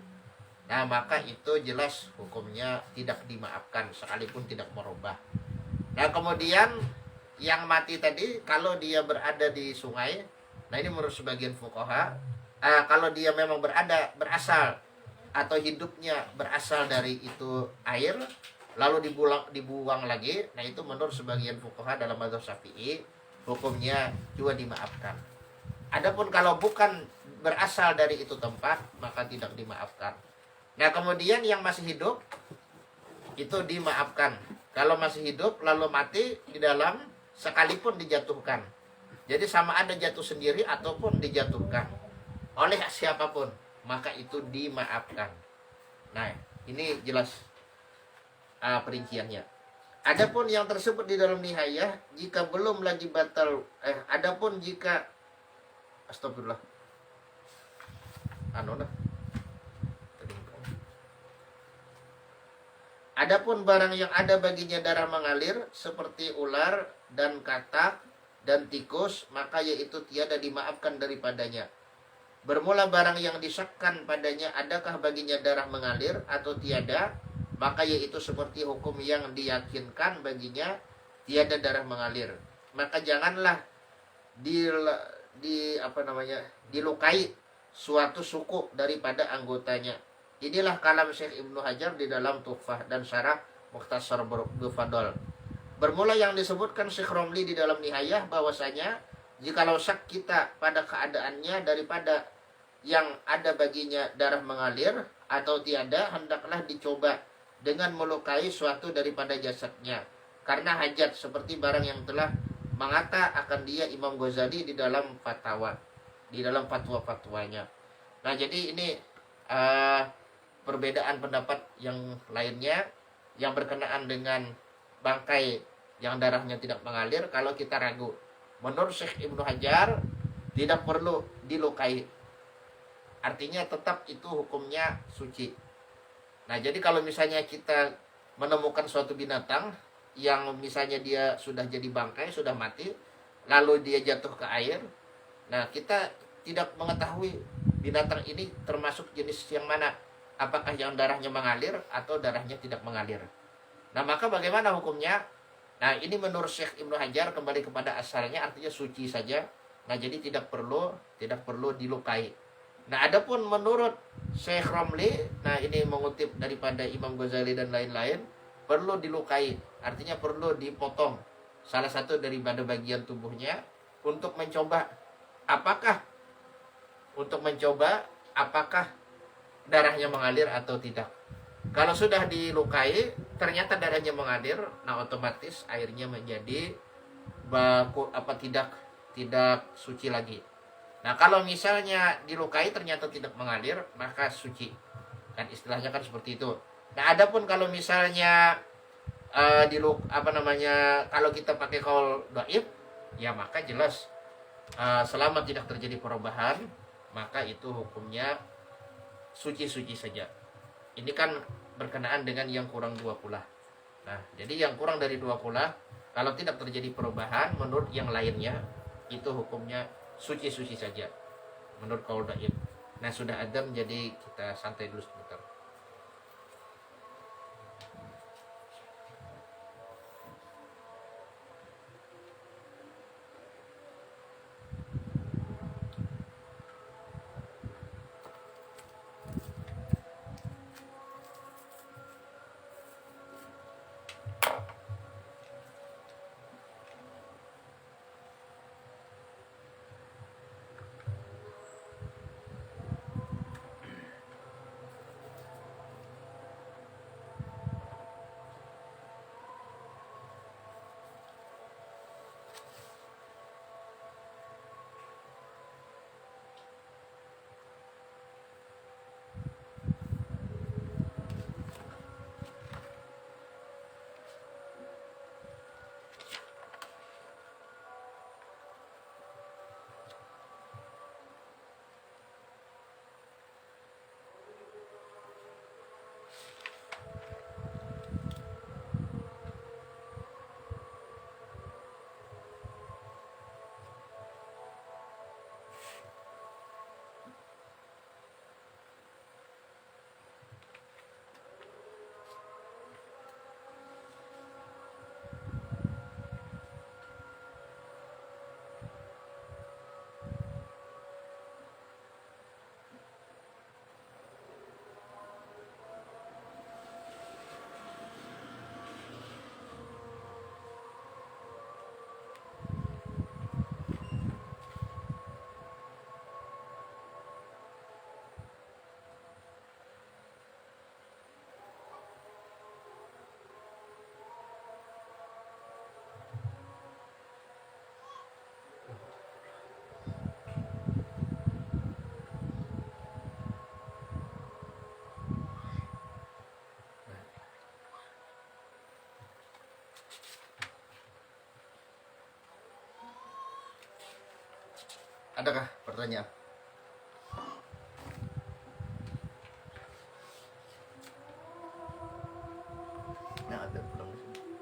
Nah, maka itu jelas hukumnya tidak dimaafkan sekalipun tidak merubah. Nah, kemudian yang mati tadi kalau dia berada di sungai, nah ini menurut sebagian fuqaha, kalau dia memang berasal atau hidupnya berasal dari itu air, lalu dibuang lagi, nah itu menurut sebagian fuqaha dalam mazhab Syafi'i hukumnya juga dimaafkan. Adapun kalau bukan berasal dari itu tempat, maka tidak dimaafkan. Nah, kemudian yang masih hidup itu dimaafkan. Kalau masih hidup lalu mati di dalam, sekalipun dijatuhkan. Jadi sama ada jatuh sendiri ataupun dijatuhkan oleh siapapun, maka itu dimaafkan. Nah, ini jelas perinciannya. Adapun yang tersebut di dalam nihayah, jika belum lagi batal, adapun jika astagfirullah. Adapun barang yang ada baginya darah mengalir seperti ular dan katak dan tikus, maka yaitu tiada dimaafkan daripadanya. Bermula barang yang disakkan padanya adakah baginya darah mengalir atau tiada, maka yaitu seperti hukum yang diyakinkan baginya tiada darah mengalir. Maka janganlah dilukai suatu suku daripada anggotanya. Inilah kalam Syekh Ibnu Hajar di dalam Tuhfah dan Syarah Mukhtasar Bufadol. Bermula yang disebutkan Syekh Romli di dalam Nihayah bahwasanya jikalau syak kita pada keadaannya daripada yang ada baginya darah mengalir atau tiada, hendaklah dicoba dengan melukai suatu daripada jasadnya karena hajat, seperti barang yang telah mengata akan dia Imam Ghazali di dalam fatwa-fatwanya. Nah, jadi ini perbedaan pendapat yang lainnya yang berkenaan dengan bangkai yang darahnya tidak mengalir. Kalau kita ragu, menurut Syekh Ibnu Hajar tidak perlu dilukai, artinya tetap itu hukumnya suci. Nah, jadi kalau misalnya kita menemukan suatu binatang yang misalnya dia sudah jadi bangkai, sudah mati, lalu dia jatuh ke air, nah kita tidak mengetahui binatang ini termasuk jenis yang mana, apakah yang darahnya mengalir atau darahnya tidak mengalir. Nah, maka bagaimana hukumnya? Nah, ini menurut Syekh Ibnu Hajar kembali kepada asalnya, artinya suci saja. Nah, jadi tidak perlu dilukai. Nah, adapun menurut Syekh Romli, nah ini mengutip daripada Imam Ghazali dan lain-lain, perlu dilukai, artinya perlu dipotong salah satu daripada bagian tubuhnya untuk mencoba apakah darahnya mengalir atau tidak. Kalau sudah dilukai ternyata darahnya mengalir, nah otomatis airnya menjadi tidak suci lagi. Nah, kalau misalnya dilukai ternyata tidak mengalir, maka suci. Kan istilahnya kan seperti itu. Nah, adapun kalau misalnya kalau kita pakai kaul dhaif, ya maka jelas selama tidak terjadi perubahan, maka itu hukumnya suci-suci saja. Ini kan berkenaan dengan yang kurang 2 kula. Nah, jadi yang kurang dari 2 kula, kalau tidak terjadi perubahan menurut yang lainnya, itu hukumnya suci-suci saja menurut kaul dhaif. Nah, sudah adzan, jadi kita santai dulu sebentar. Adakah pertanyaan? Nah, ada belum di sini.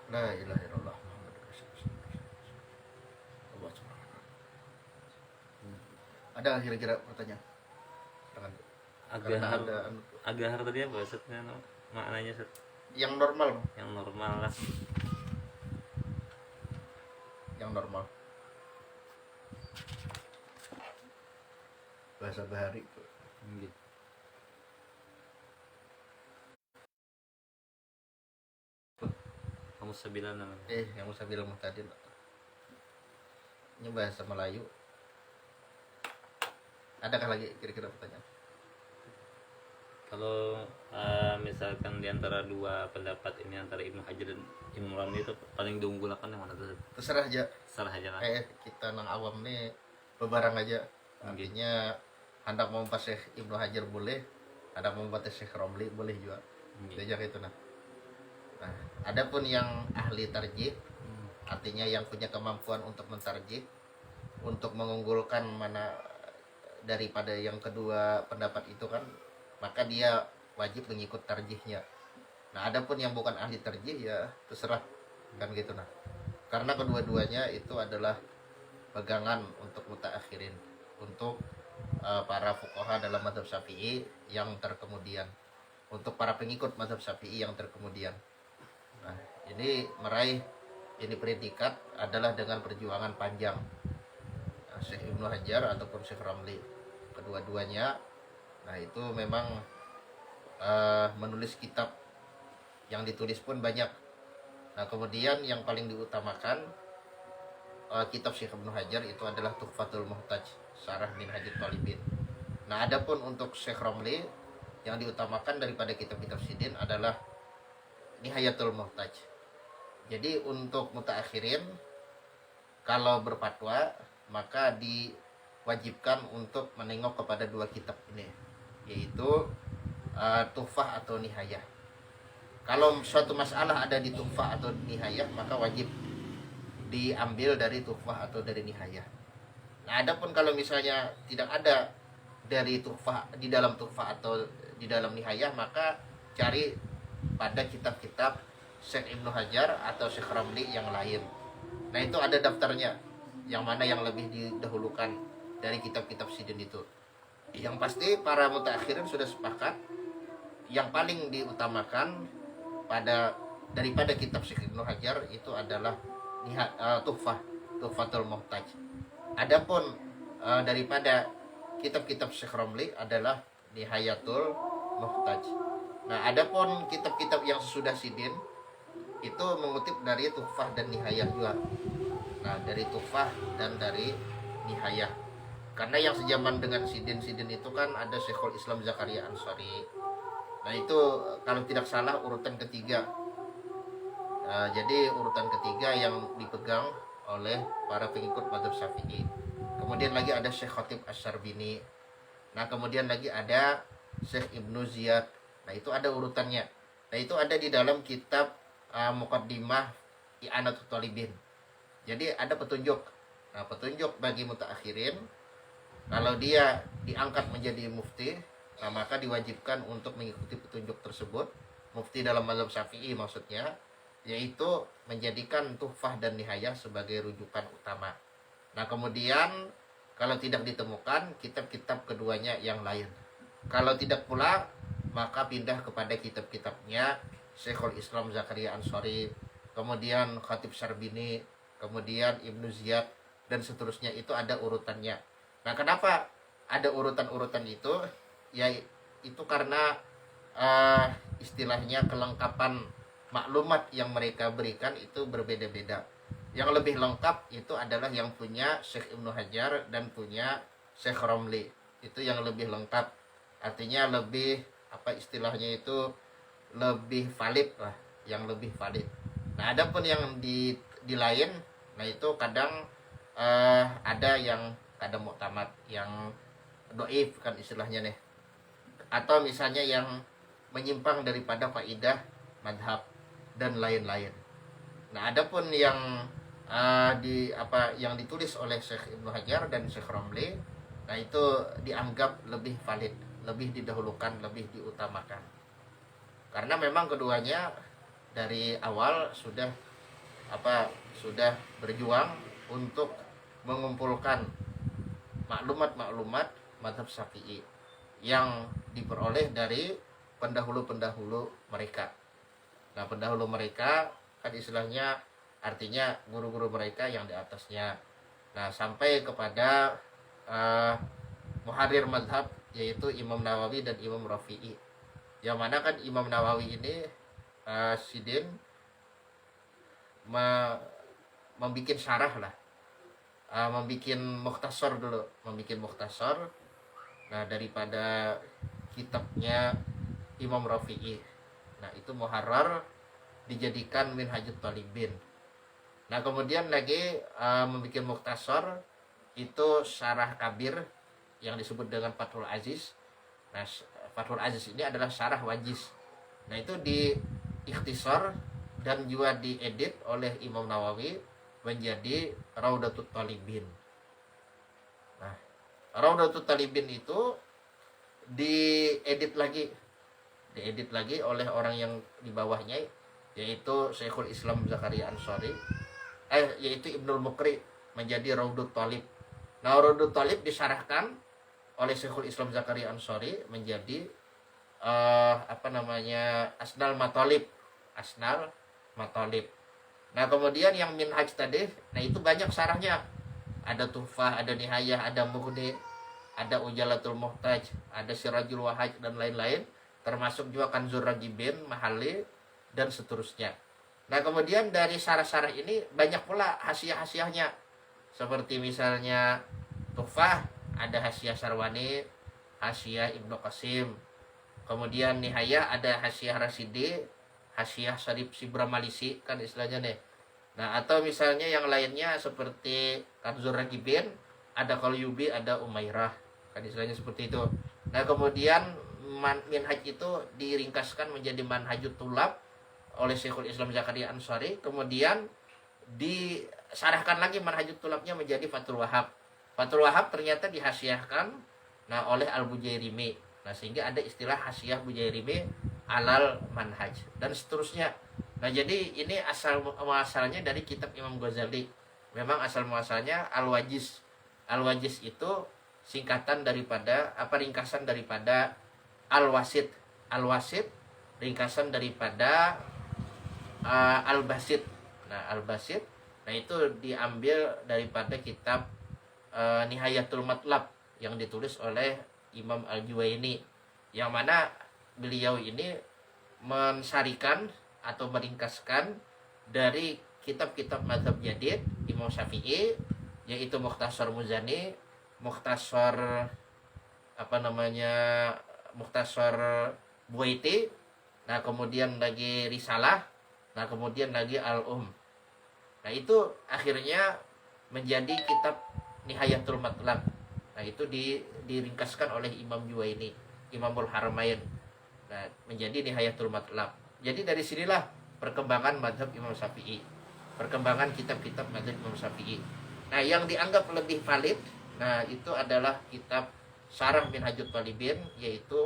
La ilaha illallah Muhammadur Rasulullah. Allah Subhanahu. Ada kira-kira pertanyaan? Silakan. Karena Agahar, ada agahar tadi apa Ustaz? Maknanya Ustaz? yang normal, Yang normal lah. yang normal. Bahasa bahari itu. Gitu. Kamu sebilan namanya. Yang musabil muhtadin. Ini bahasa Melayu. Adakah lagi kira-kira pertanyaan? Kalau misalkan di antara dua pendapat ini, antara Ibnu Hajar dan Imam Ramli, itu paling diunggulkan yang mana tuh? Terserah aja. Salah aja lah. Kita nang awam nih bebarang aja. Artinya hendak mau pas Syekh Ibnu Hajar boleh, hendak mau pas Syekh Romli boleh juga. Diajak itu nah. Nah, adapun yang ahli tarjih, artinya yang punya kemampuan untuk mentarjih, untuk mengunggulkan mana daripada yang kedua pendapat itu kan, maka dia wajib mengikut tarjihnya. Nah, adapun yang bukan ahli tarjih ya terserah kan gitu nah. Karena kedua-duanya itu adalah pegangan untuk mutaakhirin, untuk para fuqaha dalam mazhab Syafi'i yang terkemudian, untuk para pengikut mazhab Syafi'i yang terkemudian. Nah, ini meraih ini predikat adalah dengan perjuangan panjang. Syekh Ibnu Hajar ataupun Syekh Ramli, kedua-duanya, nah itu memang menulis kitab, yang ditulis pun banyak. Nah, kemudian yang paling diutamakan kitab Syekh Ibnu Hajar itu adalah Tuhfatul Muhtaj, Syarah Minhajul Talibin. Nah, adapun untuk Syekh Ramli, yang diutamakan daripada kitab-kitab sidin adalah Nihayatul Muhtaj. Jadi untuk mutaakhirin kalau berfatwa maka diwajibkan untuk menengok kepada dua kitab ini, yaitu Tuhfah atau Nihayah. Kalau suatu masalah ada di tuhfah atau nihayah, maka wajib diambil dari tuhfah atau dari nihayah. Nah, adapun kalau misalnya tidak ada dari tuhfah di dalam tuhfah atau di dalam nihayah, maka cari pada kitab-kitab Syekh Ibnu Hajar atau Syekh Ramli yang lain. Nah, itu ada daftarnya, yang mana yang lebih didahulukan dari kitab-kitab sidin itu. Yang pasti para mutaakhirin sudah sepakat yang paling diutamakan daripada kitab Syekh Ibnu Hajar itu adalah Tuhfatul Muhtaj. Adapun daripada kitab-kitab Syekh Ramli adalah Nihayatul Muhtaj. Nah, adapun kitab-kitab yang sesudah sidin itu mengutip dari Tuhfah dan Nihayah juga. Nah, dari Tuhfah dan dari Nihayah. Karena yang sejaman dengan sidin itu kan ada Syekhul Islam Zakaria Ansari. Nah, itu kalau tidak salah urutan ketiga. Jadi urutan ketiga yang dipegang oleh para pengikut Madzhab Syafi'i. Kemudian lagi ada Syekh Khatib Asy-Syarbini. Nah, kemudian lagi ada Syekh Ibnu Ziyad. Nah, itu ada urutannya. Nah, itu ada di dalam kitab Muqaddimah I'anatul Talibin. Jadi ada petunjuk. Nah, petunjuk bagi mutaakhirin kalau dia diangkat menjadi mufti, nah maka diwajibkan untuk mengikuti petunjuk tersebut. Mufti dalam mazhab Syafi'i maksudnya, yaitu menjadikan Tuhfah dan Nihayah sebagai rujukan utama. Nah, kemudian kalau tidak ditemukan kitab-kitab keduanya yang lain. Kalau tidak pula, maka pindah kepada kitab-kitabnya Syekhul Islam Zakaria Ansari, kemudian Khatib Syarbini, kemudian Ibnu Ziyad, dan seterusnya. Itu ada urutannya. Nah, kenapa ada urutan-urutan itu? Ya, itu karena istilahnya kelengkapan maklumat yang mereka berikan itu berbeda-beda. Yang lebih lengkap itu adalah yang punya Syekh Ibnu Hajar dan punya Syekh Ramli. Itu yang lebih lengkap. Artinya lebih, istilahnya itu lebih valid lah, yang lebih valid. Nah, adapun yang di lain, nah itu kadang ada yang kadang muktamad, yang doif kan istilahnya nih, atau misalnya yang menyimpang daripada faidah madhab dan lain-lain. Nah, adapun yang yang ditulis oleh Syekh Ibnu Hajar dan Syekh Ramli, nah itu dianggap lebih valid, lebih didahulukan, lebih diutamakan. Karena memang keduanya dari awal sudah berjuang untuk mengumpulkan maklumat-maklumat mazhab Syafi'i yang diperoleh dari pendahulu-pendahulu mereka. Nah, pendahulu mereka kan istilahnya artinya guru-guru mereka yang di atasnya. Nah, sampai kepada muharrir mazhab, yaitu Imam Nawawi dan Imam Rafi'i. Yang mana kan Imam Nawawi ini sidin membikin syarah lah, membikin mukhtasar dulu, nah daripada kitabnya Imam Rafi'i. Nah, itu muharrar dijadikan Minhajut Talibin. Nah, kemudian lagi membikin mukhtasar itu syarah kabir yang disebut dengan Fathul Aziz. Nah, Fathul Aziz ini adalah syarah wajiz. Nah, itu di ikhtisar dan juga diedit oleh Imam Nawawi menjadi Raudatul Talibin. Nah, Raudatul Talibin itu diedit lagi oleh orang yang di bawahnya, yaitu Syekhul Islam Zakaria Ansari, yaitu Ibnul Muqri, menjadi Raudut Talib. Nah, Raudut Talib disyarahkan oleh Syekhul Islam Zakaria Ansari menjadi Asnal Matalib. Nah, kemudian yang Minhaj tadi, nah itu banyak syarahnya. Ada Tuhfah, ada Nihayah, ada Mughni, ada Ujalatul Muhtaj, ada Sirajul Wahaj, dan lain-lain. Termasuk juga Kanzur Ragibin, Mahali, dan seterusnya. Nah, kemudian dari syarah-syarah ini banyak pula hasiah-hasiahnya. Seperti misalnya Tuhfah, ada hasiah Sarwani, hasiah Ibnu Qasim. Kemudian Nihayah ada hasiah Rasidi, hasiah Syarif Sibramalisi, kan istilahnya nih. Nah, atau misalnya yang lainnya seperti Kanzur Ragibin, ada Qalyubi, ada Umairah, kan istilahnya seperti itu. Nah, kemudian Minhaj itu diringkaskan menjadi Manhajut Tulab oleh Syekhul Islam Zakaria Ansari, kemudian disarahkan lagi manhajut tulabnya menjadi Fathul Wahab. Fathul Wahab ternyata dihasiahkan oleh Al-Bujairimi. Nah, sehingga ada istilah hasiah Bujairimi alal manhaj dan seterusnya. Nah, jadi ini asal muasalnya dari kitab Imam Ghazali. Memang asal muasalnya Al-Wajiz. Al-Wajiz itu singkatan daripada ringkasan daripada Al-Wasit. Al-Wasit ringkasan daripada Al-Basit. Nah, Al-Basit, nah itu diambil daripada kitab Nihayatul Matlab yang ditulis oleh Imam Al-Juwaini, yang mana beliau ini mensarikan atau meringkaskan dari kitab-kitab mazhab jadid Imam Syafi'i, yaitu Mukhtasar Muzani, Mukhtasar Mukhtasar Buaiti, nah kemudian lagi Risalah, nah kemudian lagi Al-Um. Nah itu akhirnya menjadi kitab Nihayatul Matlab. Nah itu diringkaskan oleh Imam Juwaini, Imamul Haramain. Nah menjadi Nihayatul Matlab. Jadi dari sinilah perkembangan mazhab Imam Syafi'i, perkembangan kitab-kitab mazhab Imam Syafi'i. Nah yang dianggap lebih valid, nah itu adalah kitab Syarah Minhajut Thalibin, yaitu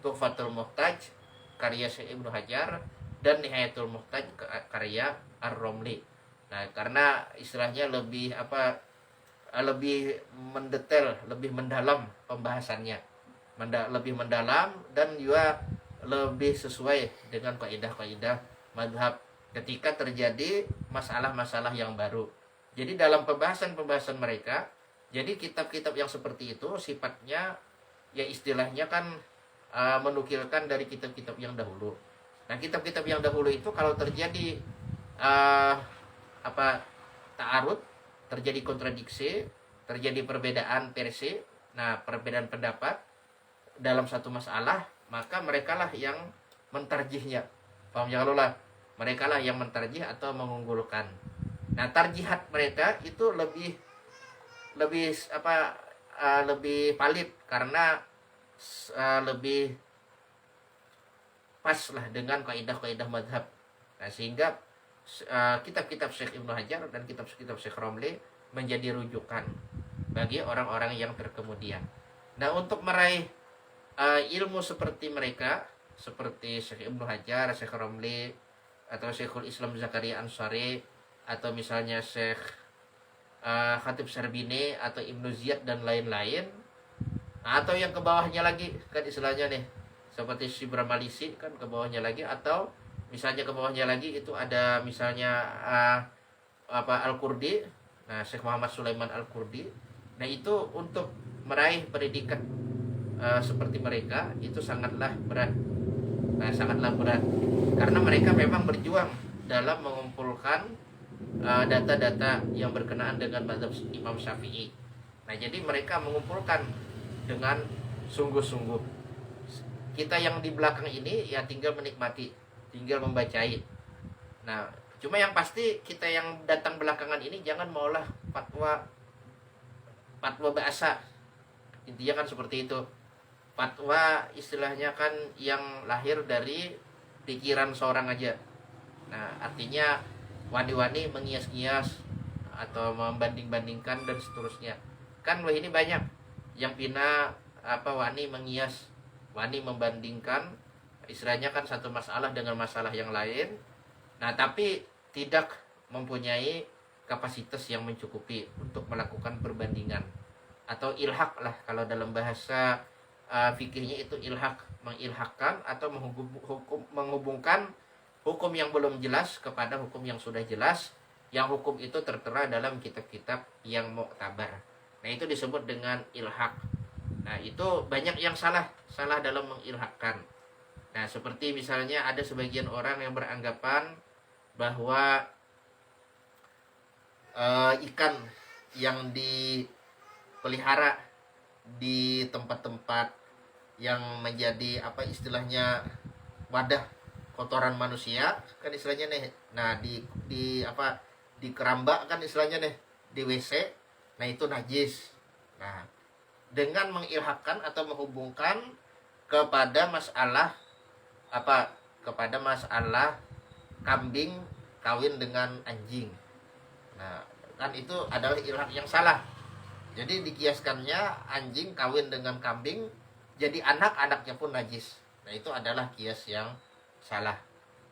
Tuhfatul Muhtaj karya Syekh Ibnu Hajar dan Nihayatul Muhtaj karya Ar-Romli. Nah, karena istilahnya lebih lebih mendetail, lebih mendalam pembahasannya, lebih mendalam dan juga lebih sesuai dengan kaidah-kaidah mazhab ketika terjadi masalah-masalah yang baru. Jadi dalam pembahasan-pembahasan mereka, jadi kitab-kitab yang seperti itu sifatnya ya istilahnya kan menukilkan dari kitab-kitab yang dahulu. Nah, kitab-kitab yang dahulu itu kalau terjadi ta'arud, terjadi kontradiksi, terjadi perbedaan versi, nah perbedaan pendapat dalam satu masalah, maka merekalah yang mentarjihnya. Paham ya Allah? Merekalah yang mentarjih atau mengunggulkan. Nah, tarjihat mereka itu lebih valid karena lebih pas lah dengan kaidah-kaidah madhab. Nah, sehingga kitab-kitab Syekh Ibnu Hajar dan kitab-kitab Syekh Romli menjadi rujukan bagi orang-orang yang terkemudian. Nah, untuk meraih ilmu seperti mereka, seperti Syekh Ibnu Hajar, Syekh Romli, atau Syekhul Islam Zakaria Ansari, atau misalnya Syekh Khatib Syarbini atau Ibnu Ziyad dan lain-lain, atau yang ke bawahnya lagi kan istilahnya nih seperti Shibra Malisi kan ke bawahnya lagi, atau misalnya ke bawahnya lagi itu ada misalnya Al-Qurdi, nah Syekh Muhammad Sulaiman Al-Qurdi. Nah itu untuk meraih pendidikan seperti mereka itu sangatlah berat. Nah sangatlah berat karena mereka memang berjuang dalam mengumpulkan data-data yang berkenaan dengan mazhab Imam Syafi'i. Nah jadi mereka mengumpulkan dengan sungguh-sungguh. Kita yang di belakang ini ya tinggal menikmati, tinggal membacai. Nah cuma yang pasti kita yang datang belakangan ini jangan maulah fatwa bahasa. Intinya kan seperti itu. Fatwa istilahnya kan yang lahir dari pikiran seorang aja. Nah artinya wani-wani mengias-ngias atau membanding-bandingkan dan seterusnya. Kan ini banyak yang wani mengias, wani membandingkan, istilahnya kan satu masalah dengan masalah yang lain. Nah, tapi tidak mempunyai kapasitas yang mencukupi untuk melakukan perbandingan atau ilhaq lah kalau dalam bahasa fikihnya itu ilhaq, mengilhakkan atau menghubungkan hukum yang belum jelas kepada hukum yang sudah jelas, yang hukum itu tertera dalam kitab-kitab yang mu'tabar. Nah itu disebut dengan ilhaq. Nah itu banyak yang salah dalam mengilhakkan. Nah seperti misalnya ada sebagian orang yang beranggapan bahwa ikan yang dipelihara di tempat-tempat yang menjadi istilahnya wadah kotoran manusia kan istilahnya nih. Nah di keramba kan istilahnya nih, di WC. Nah itu najis. Nah dengan mengilhakkan atau menghubungkan kepada masalah kambing kawin dengan anjing. Nah, kan itu adalah ilhaq yang salah. Jadi dikiaskannya anjing kawin dengan kambing, jadi anak-anaknya pun najis. Nah, itu adalah kias yang salah.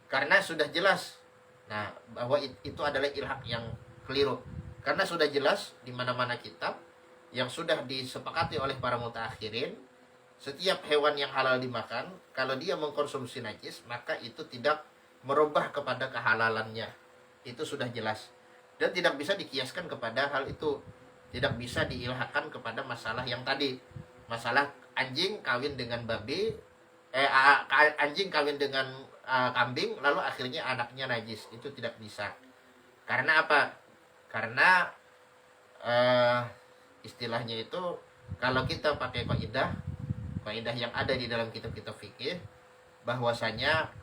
Karena sudah jelas, nah, bahwa itu adalah ilhaq yang keliru. Karena sudah jelas di mana-mana kitab yang sudah disepakati oleh para mutaakhirin, setiap hewan yang halal dimakan, kalau dia mengkonsumsi najis, maka itu tidak merubah kepada kehalalannya. Itu sudah jelas. Dan tidak bisa dikiaskan kepada hal itu. Tidak bisa diilhakan kepada masalah yang tadi. Masalah anjing kawin dengan babi, anjing kawin dengan kambing, lalu akhirnya anaknya najis. Itu tidak bisa. Karena apa? Karena istilahnya itu, kalau kita pakai kaidah yang ada di dalam kitab-kitab fikih, bahwasanya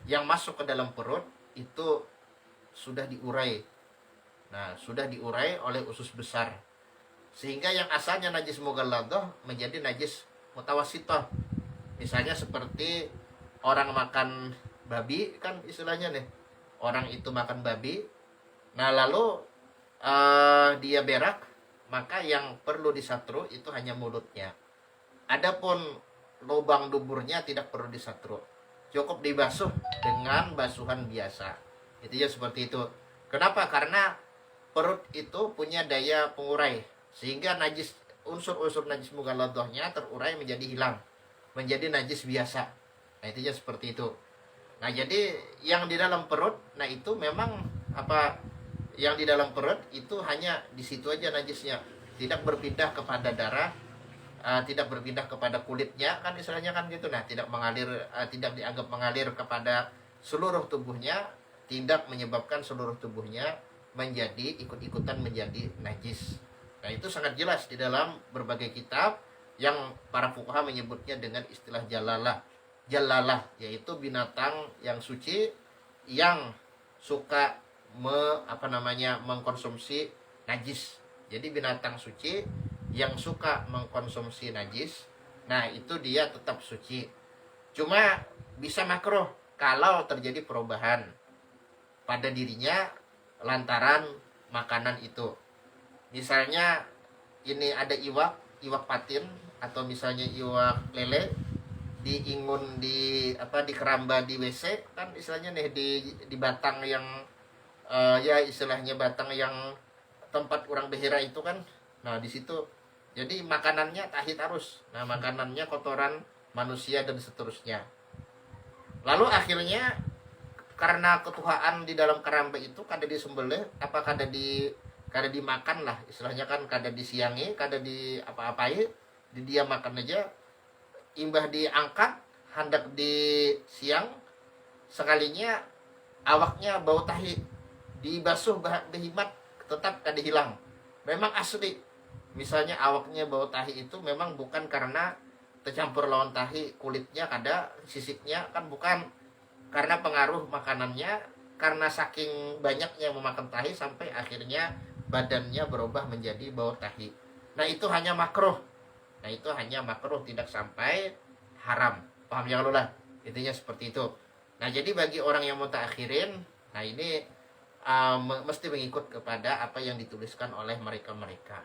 yang masuk ke dalam perut itu sudah diurai. Nah, sudah diurai oleh usus besar. Sehingga yang asalnya najis mughalladah menjadi najis mutawassithah. Misalnya seperti orang makan babi, kan istilahnya nih. Orang itu makan babi, nah lalu dia berak, maka yang perlu disatru itu hanya mulutnya. Adapun lubang duburnya tidak perlu disatru. Cukup dibasuh dengan basuhan biasa. Itu ya seperti itu. Kenapa? Karena perut itu punya daya pengurai, sehingga najis, unsur-unsur najis mughalladhahnya terurai menjadi hilang, menjadi najis biasa. Nah, itu ya seperti itu. Nah, jadi yang di dalam perut, nah itu memang apa, yang di dalam perut itu hanya di situ aja najisnya, tidak berpindah kepada darah, tidak berpindah kepada kulitnya, kan istilahnya kan gitu. Nah, tidak mengalir, tidak dianggap mengalir kepada seluruh tubuhnya, tidak menyebabkan seluruh tubuhnya menjadi ikut-ikutan menjadi najis. Nah, itu sangat jelas di dalam berbagai kitab yang para fuqaha menyebutnya dengan istilah jalalah, yaitu binatang yang suci yang suka mengkonsumsi najis. Jadi binatang suci yang suka mengkonsumsi najis, nah itu dia tetap suci. Cuma bisa makruh kalau terjadi perubahan pada dirinya lantaran makanan itu. Misalnya ini ada iwak patin, atau misalnya iwak lele diingun di keramba di WC, kan istilahnya nih di batang yang ya istilahnya batang yang tempat orang behera itu kan. Nah, di situ jadi makanannya tahit arus. Nah, makanannya kotoran manusia dan seterusnya. Lalu akhirnya karena ketuhaan di dalam keramba itu kada disembelih, apa kada dimakan lah istilahnya kan, kada disiangi, kada di apa-apai, di dia makan aja, imbah diangkat hendak di siang, sekalinya awaknya bau tahi, dibasuh behimat tetap kada hilang. Memang asli. Misalnya awaknya bau tahi itu memang bukan karena tercampur lawan tahi, kulitnya kada, sisiknya kan bukan, karena pengaruh makanannya, karena saking banyaknya memakan tahi sampai akhirnya badannya berubah menjadi bau tahi. Nah, itu hanya makruh. Nah, itu hanya makruh, tidak sampai haram. Paham ya lah? Intinya seperti itu. Nah, jadi bagi orang yang mutaakhirin, nah ini mesti mengikut kepada apa yang dituliskan oleh mereka-mereka.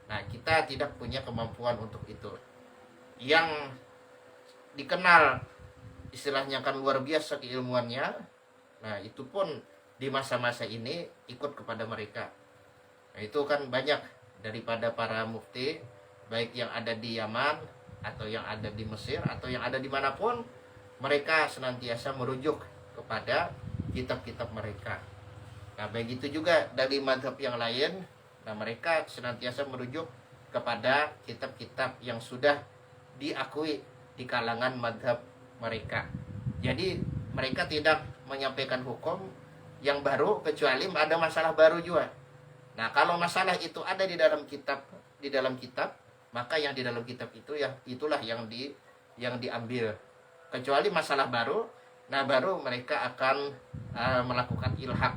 Nah, kita tidak punya kemampuan untuk itu. Yang dikenal istilahnya kan luar biasa keilmuannya, nah itu pun di masa-masa ini ikut kepada mereka. Nah, itu kan banyak daripada para mufti, baik yang ada di Yaman atau yang ada di Mesir atau yang ada dimanapun, mereka senantiasa merujuk kepada kitab-kitab mereka. Nah, begitu juga dari madhab yang lain, nah mereka senantiasa merujuk kepada kitab-kitab yang sudah diakui di kalangan madhab mereka. Jadi mereka tidak menyampaikan hukum yang baru kecuali ada masalah baru juga. Nah, kalau masalah itu ada di dalam kitab, maka yang di dalam kitab itu ya itulah yang diambil. Kecuali masalah baru, nah baru mereka akan melakukan ilhaq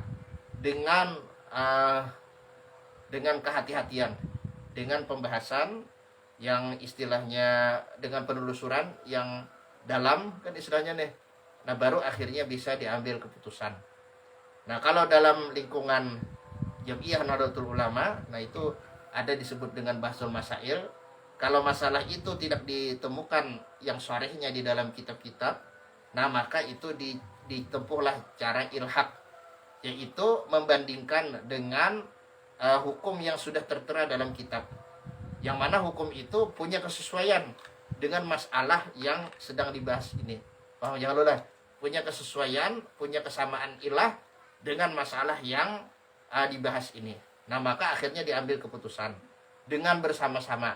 dengan kehati-hatian, dengan pembahasan yang istilahnya dengan penelusuran yang dalam, kan istilahnya nih. nah baru akhirnya bisa diambil keputusan. Nah kalau dalam lingkungan Jam'iyah Nahdlatul Ulama, nah itu ada disebut dengan bahsul masail. Kalau masalah itu tidak ditemukan yang syarihnya di dalam kitab-kitab, nah maka itu ditempuhlah cara ilhaq, yaitu membandingkan dengan hukum yang sudah tertera dalam kitab, yang mana hukum itu punya kesesuaian dengan masalah yang sedang dibahas ini. Paham jangan lupa, punya kesesuaian, punya kesamaan ilah dengan masalah yang dibahas ini. Nah maka akhirnya diambil keputusan dengan bersama-sama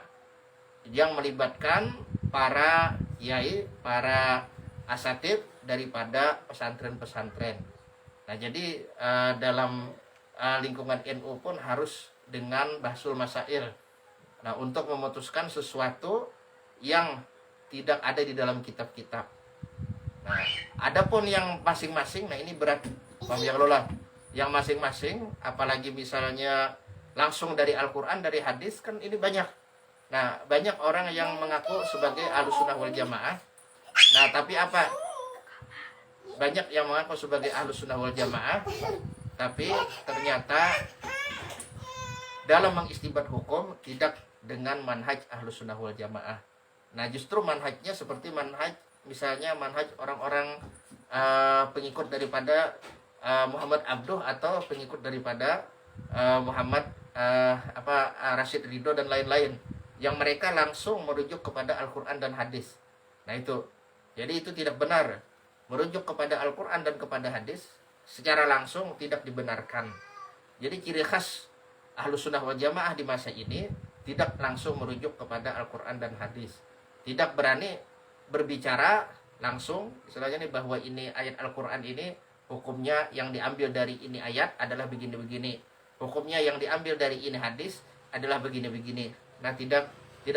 yang melibatkan para kiai, para asatid daripada pesantren-pesantren. Nah jadi dalam lingkungan NU pun harus dengan bahsul masail. Nah untuk memutuskan sesuatu yang tidak ada di dalam kitab-kitab. Nah adapun yang masing-masing, nah ini berat. Paham ya lola? Yang masing-masing, apalagi misalnya langsung dari Al-Quran, dari hadis, kan ini banyak. Nah banyak orang yang mengaku sebagai Ahlussunnah wal Jamaah. Nah tapi apa? Banyak yang mengaku sebagai Ahlussunnah wal Jamaah, tapi ternyata dalam mengistinbat hukum tidak dengan manhaj Ahlussunnah wal Jamaah. Nah justru manhajnya seperti manhaj, misalnya manhaj orang-orang pengikut daripada Muhammad Abduh atau pengikut daripada Muhammad Rashid Ridho dan lain-lain, yang mereka langsung merujuk kepada Al-Quran dan hadis. Nah itu, jadi itu tidak benar. Merujuk kepada Al-Quran dan kepada hadis secara langsung tidak dibenarkan. Jadi ciri khas Ahlussunnah wal Jamaah di masa ini tidak langsung merujuk kepada Al-Quran dan hadis, tidak berani berbicara langsung istilahnya nih bahwa ini ayat Al-Quran ini hukumnya yang diambil dari ini ayat adalah begini-begini, hukumnya yang diambil dari ini hadis adalah begini-begini. Nah tidak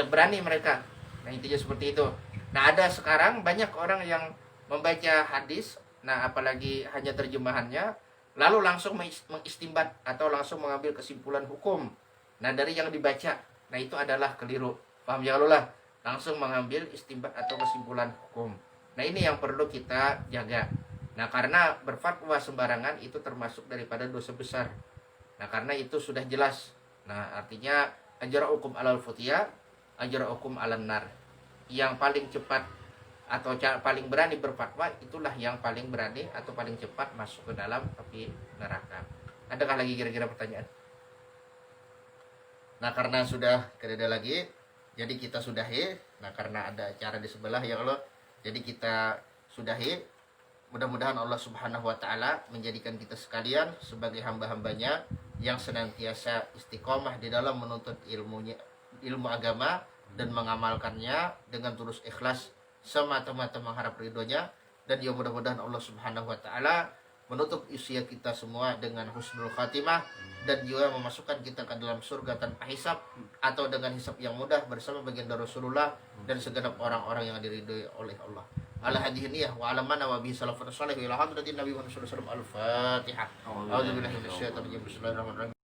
berani mereka. Nah intinya seperti itu. Nah ada sekarang banyak orang yang membaca hadis, nah apalagi hanya terjemahannya, lalu langsung mengistimbat atau langsung mengambil kesimpulan hukum nah dari yang dibaca. Nah itu adalah keliru. Paham ya Allah? Langsung mengambil istimbat atau kesimpulan hukum. Nah ini yang perlu kita jaga. Nah karena berfatwa sembarangan itu termasuk daripada dosa besar. Nah karena itu sudah jelas. Nah artinya ajra'ukum alal futiyah, ajra'ukum alan nar. Yang paling cepat atau paling berani berfatwa itulah yang paling berani atau paling cepat masuk ke dalam api neraka. Adakah lagi kira-kira pertanyaan? Nah karena sudah tidak ada lagi, jadi kita sudahi. Nah karena ada acara di sebelah ya Allah, jadi kita sudahi. Mudah-mudahan Allah Subhanahu wa Ta'ala menjadikan kita sekalian sebagai hamba-hambanya yang senantiasa istiqomah di dalam menuntut ilmu agama dan mengamalkannya dengan tulus ikhlas semata-mata mengharap ridhonya. Dan ya mudah-mudahan Allah Subhanahu wa Ta'ala menutup usia kita semua dengan husnul khatimah dan juga memasukkan kita ke dalam surga tanpa hisab atau dengan hisab yang mudah bersama baginda Rasulullah dan segenap orang-orang yang diridhoi oleh Allah. Ala hadhihi niyah wa ala mana wa bihi salafun salih ila hadratin Nabi Muhammad sallallahu alaihi wasallam. Al-Fatihah. A'udzu billahi minasyaitonir rajim. Bismillahirrahmanirrahim.